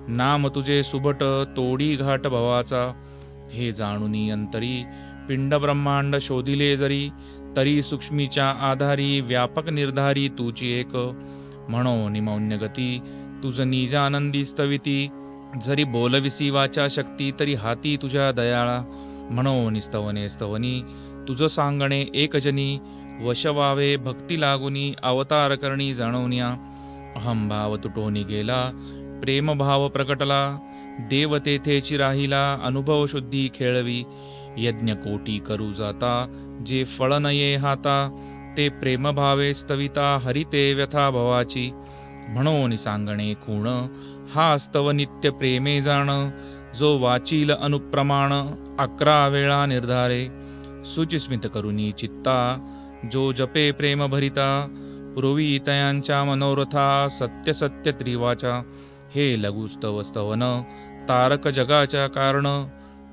नाम तुझे सुभट, तोडी घाट भवाचा, हे जाणुनी अंतरी, पिंड ब्रह्मांड शोधिले जरी, तरी सूक्ष्मीच्या आधारी, व्यापक निर्धारी तुची एक, म्हणो निमौन्य गती, तुझ निजानंदी स्तविती, जरी बोलविसी वाचा शक्ती, तरी हाती तुझ्या दयाळा, म्हणो निस्तवने स्तवनी, तुझ सांगणे एकजनी, वश व्हावे भक्ती लागुनी, अवतार करणी जाणवनिया, अहंभाव तुटोनी गेला, प्रेमभाव प्रकटला, देव तेथेची राहिला, अनुभव शुद्धी खेळवी, यज्ञ कोटी करू जाता, जे फळ नये हाता, ते प्रेमभावे स्तविता, हरिते व्यथा भवाची, म्हणून सांगणे खूण, हा स्तव नित्य प्रेमे जाण, जो वाचील अनुप्रमाण, 11 वेळा निर्धारे, सुचिस्मित करुनी चित्ता, जो जपे प्रेम भरिता, पूर्वी तयांच्या मनोरथा, सत्य सत्य त्रिवाचा, हे लघुस्तव स्तवन, तारक जगाच्या कारण,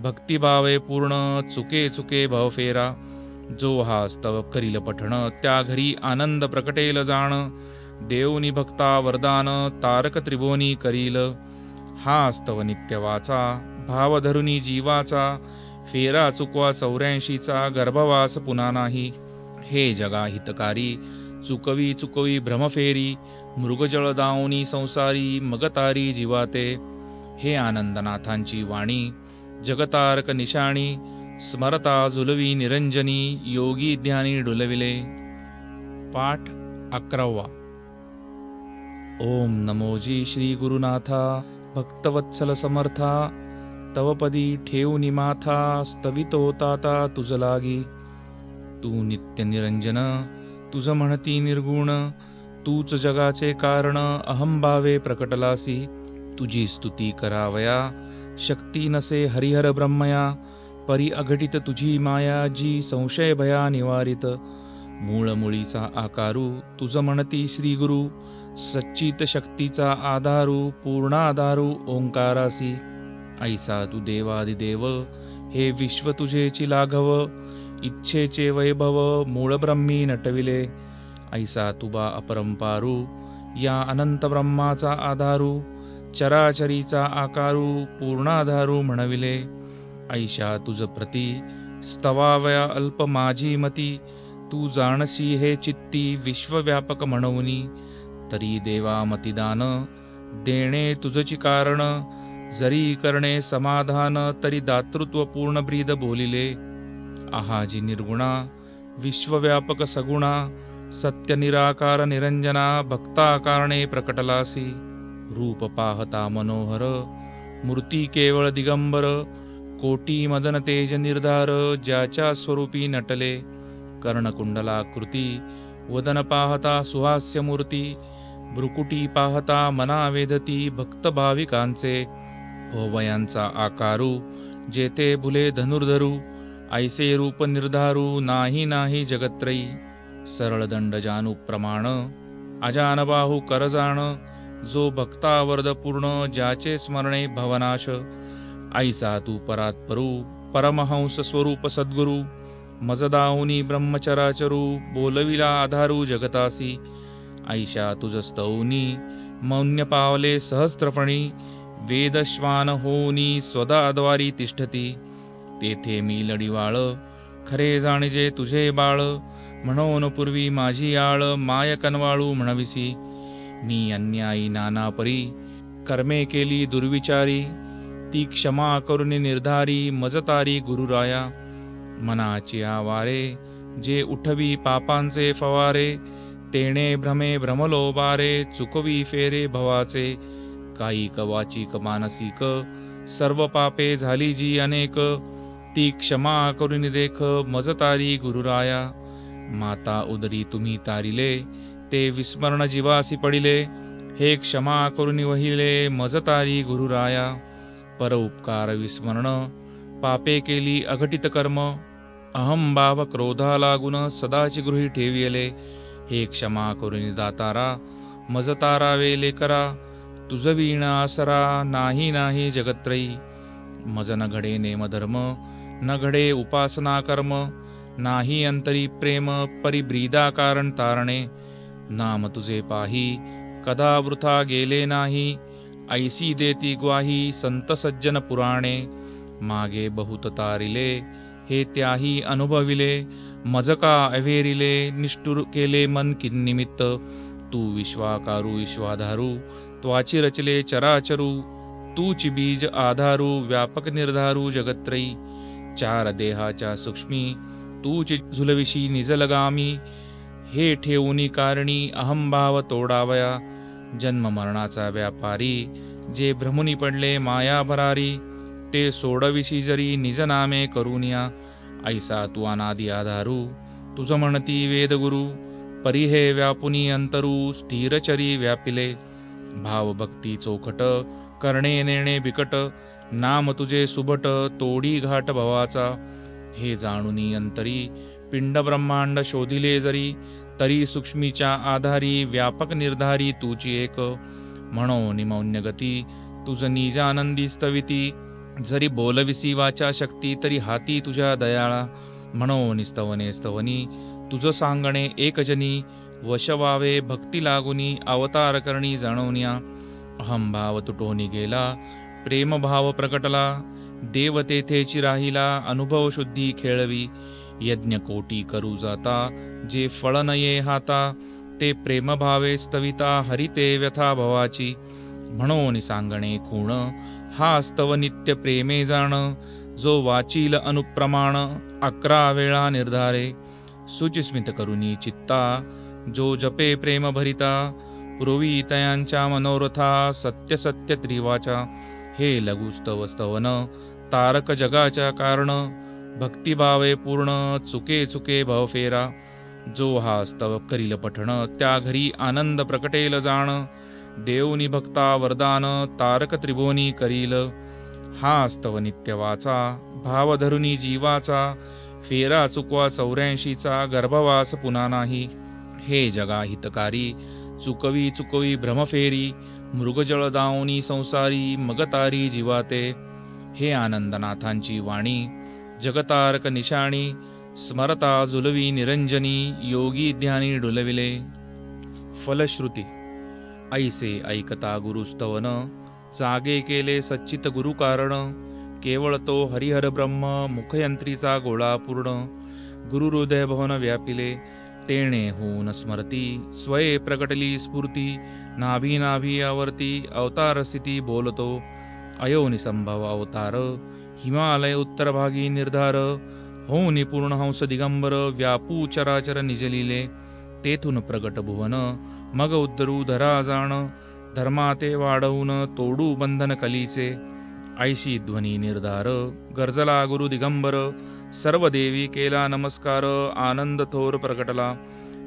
भक्तिभावे पूर्ण, चुके चुके भवफेरा, जो हा स्तव करील पठण, त्या घरी आनंद प्रकटेल जाण, देवनी भक्ता वरदान, तारक त्रिभुवनी करील, हा स्तव नित्य वाचा, भाव धरुनी जीवाचा, फेरा चुकवा 84चा, गर्भवास पुन्हा नाही, हे जगा हितकारी, चुकवी चुकवी भ्रमफेरी, मृगजळ दावनी संसारी, मगतारी जीवाते, हे आनंदनाथांची वाणी, जगतारक निशाणी, स्मरता जुलवी निरंजनी, योगी ध्यानी डुलविले. पाठ 11. ओम नमोजी श्री गुरुनाथा, भक्तवत्सल समर्था, तवपदी ठेवूनी माथा, स्तवितो ताता तुझ लागी, तू नित्य निरंजन, तुझ म्हणती निर्गुण, तूच जगाचे कारण, अहंभावे प्रकटलासी, तुझी स्तुती करावया, शक्ती नसे हरिहर ब्रह्मया, परी अघटित तुझी माया, जी संशय भया निवारित, मूळ मुळीचा आकारू, तुझ म्हणती श्री गुरु, सच्चित शक्तीचा आधारू, पूर्णाधारू ओंकारासी, ऐसा तू देवादिदेव, हे विश्व तुझेची लाघव, इच्छेचे वैभव, मूळ ब्रह्मी नटविले, ऐसा तुबा अपरंपारू, या अनंत ब्रह्माचा आधारू, चराचरीचा आकारू, पूर्णाधारू म्हणविले, ऐशा तुझ प्रती, स्तवावया अल्प माझी मती, तू जाणसी हे चित्ती, विश्वव्यापक म्हणवनी, तरी देवा मतिदान, देणे तुझची कारण, जरी करणे समाधान, तरी दातृत्व पूर्ण ब्रीद बोलिले, आहाजी निर्गुणा, विश्वव्यापक सगुणा, सत्य निराकार निरंजना, भक्ता कारणे प्रकटलासी, रूप पाहता मनोहर, मूर्ती केवळ दिगंबर, कोटी मदन तेज निर्धार, ज्याच्या स्वरूपी नटले, कर्णकुंडलाकृती, वदन पाहता सुहास्य मूर्ती, भ्रुकुटी पाहता मना वेदती, भक्त भाविकांचे, ओवयांचा आकारू, जेथे भुले धनुर्धरू, ऐसे रूप निर्धारू, नाही नाही जगत्रयी, सरळ दंड जानू प्रमाण, अजानबाहू करजाण, जो भक्तावर्द पूर्ण, ज्याचे स्मरणे भवनाश, ऐसा तू परात्परू, परमहंस स्वरूप सद्गुरु, मजदाहुनी ब्रह्मचराचरू, बोलविला आधारू जगतासी, ऐशा तुझ स्तौनी, मौन्य पावले सहस्त्रफणी, वेदश्वान होनी स्वदाद्वारी तिष्ठती. तेथे मी लढिवाळ खरे जाणिजे तुझे बाळ. म्हणून पूर्वी माझी आळ माय कनवाळू म्हणविसी. मी अन्यायी नाना परी कर्मे केली दुर्विचारी. ती क्षमा करुणी निर्धारी मजतारी गुरुराया. मनाची आवारे जे उठवी पापांचे फवारे. तेणे भ्रमे भ्रमलो बारे चुकवी फेरे भवाचे. काही कवाचिक मानसिक सर्व पापे झाली जी अनेक. ती क्षमा करुणी देख मजतारी गुरुराया. माता उदरी तुम्ही तारिले ते विस्मरण जीवासी पडिले. हे क्षमा करुणी वहिले मजतारी गुरुराया. पर उपकार विस्मरण पापे केली अघटित कर्म. अहंभाव क्रोधा लागून सदाची गृही ठेविले. हे क्षमा करुणी दातारा मजतारा वेले करा. तुझ वीण आसरा नाही नाही जगत्रयी. मज न घडे नेमधर्म न घडे उपासना कर्म. नाही अंतरी प्रेम परिब्रीदा कारण तारणे. नाम तुझे पाही कदा वृथा गेले नाही. ऐसी देती ग्वाही संत सज्जन पुराणे. मागे बहुत तारिले हे त्याही अनुभविले. मजका अवेरिले निष्ठुर केले मन किन्निमित्त. तू विश्वाकारू विश्वाधारू त्वाची रचले चराचरू. तूची बीज आधारू व्यापक निर्धारू जगत्रयी. चार देहाच्या सूक्ष्मी तूची झुलविशी निजलगामी. हे ठेवूनी कारणी अहंभाव तोडावया. जन्म मरणाचा व्यापारी जे भ्रमुनी पडले माया भरारी. ते सोडविशी जरी निजनामे करुनिया. ऐसा तू अनादि आधारू तुझ म्हणती वेदगुरु. परी हे व्यापुनी अंतरू स्थिरचरी व्यापिले. भाव भक्ती चोखट करणे नेणे बिकट. नाम तुझे सुबट तोडी घाट भवाचा. हे जाणुनी अंतरी पिंड ब्रह्मांड शोधिले जरी. तरी सूक्ष्मीच्या आधारी व्यापक निर्धारी तुझी एक. म्हणून मौन्य गती तुझ निज आनंदी स्तविती. जरी बोलविसी वाचा शक्ती तरी हाती तुझ्या दयाळा. म्हणून स्तवने स्तवनी तुझ सांगणे एकजनी. वश व्हावे भक्ती लागुनी अवतार करणी जाणवण्या. अहंभाव तुटोनी गेला प्रेमभाव प्रकटला. देव तेथेची राहिला अनुभव शुद्धी खेळवी. यज्ञ कोटी करू जाता जे फळ नये हाता. ते प्रेमभावे स्तविता हरिते व्यथा भवाची. म्हणून सांगणे खूण हा स्तव नित्य प्रेमे जाण. जो वाचील अनुप्रमाण 11 वेळा निर्धारे. सुचिस्मित करुनी चित्ता जो जपे प्रेम भरिता. पुरवी तयांच्या मनोरथा सत्य सत्य त्रिवाचा. हे लघुस्तव स्तवन तारक जगाच्या कारण. भक्तिभावे पूर्ण चुके चुके भवफेरा. जो हा स्तव करील पठण त्या घरी आनंद प्रकटेल जाण. देवनी भक्ता वरदान तारक त्रिभुवनी करील. हा स्तव नित्य वाचा भाव धरुनी जीवाचा. फेरा चुकवा 84चा गर्भवास पुन्हा नाही. हे जगा हितकारी चुकवी चुकवी भ्रमफेरी. मृगजळ दावनी संसारी मगतारी जीवाते. हे आनंदनाथांची वाणी जगतारक निशाणी. स्मरता जुलवी निरंजनी योगी ध्यानी डुलविले. फलश्रुती ऐसे ऐकता गुरुस्तवन. जागे केले सच्चित गुरुकारण. केवळ तो हरिहर ब्रह्म मुखयंत्रीचा गोळा पूर्ण. गुरुहृदय भवन व्यापिले तेणे होऊन स्मरती. स्वये प्रकटली स्फूर्ती नाभी नाभी आवर्ती. अवतार स्थिती बोलतो अयोनी संभव अवतार. हिमालय उत्तरभागी निर्धार. होऊन पूर्ण हंस दिगंबर व्यापू चराचर निजलिले. तेथून प्रगट भुवन मग उद्धरू धरा जाण. धर्माते वाढवून तोडू बंधन कलीचे. ऐशी ध्वनी निर्धार गर्जला गुरु दिगंबर. सर्व देवी केला नमस्कार आनंद थोर प्रकटला.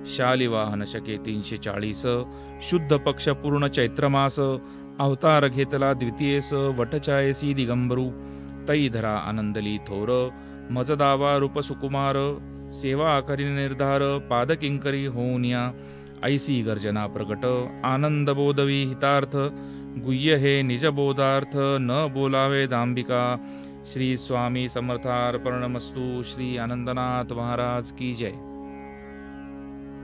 शालिवाहन शके 340 शुद्ध पक्ष पूर्ण चैत्रमास. अवतार घेतला द्वितीयेस वटचायसी दिगंबरू. तै धरा आनंदली थोर मजदावा रूप सुकुमार. सेवा करी निर्धार पादकिंकरी होऊनिया. ऐसी गर्जना प्रकट आनंद बोधवी हितार्थ. गुह्य हे निजबोधार्थ न बोलावे दांबिका. श्री स्वामी समर्थार्पणमस्तु. श्री आनंदनाथ महाराज की जय.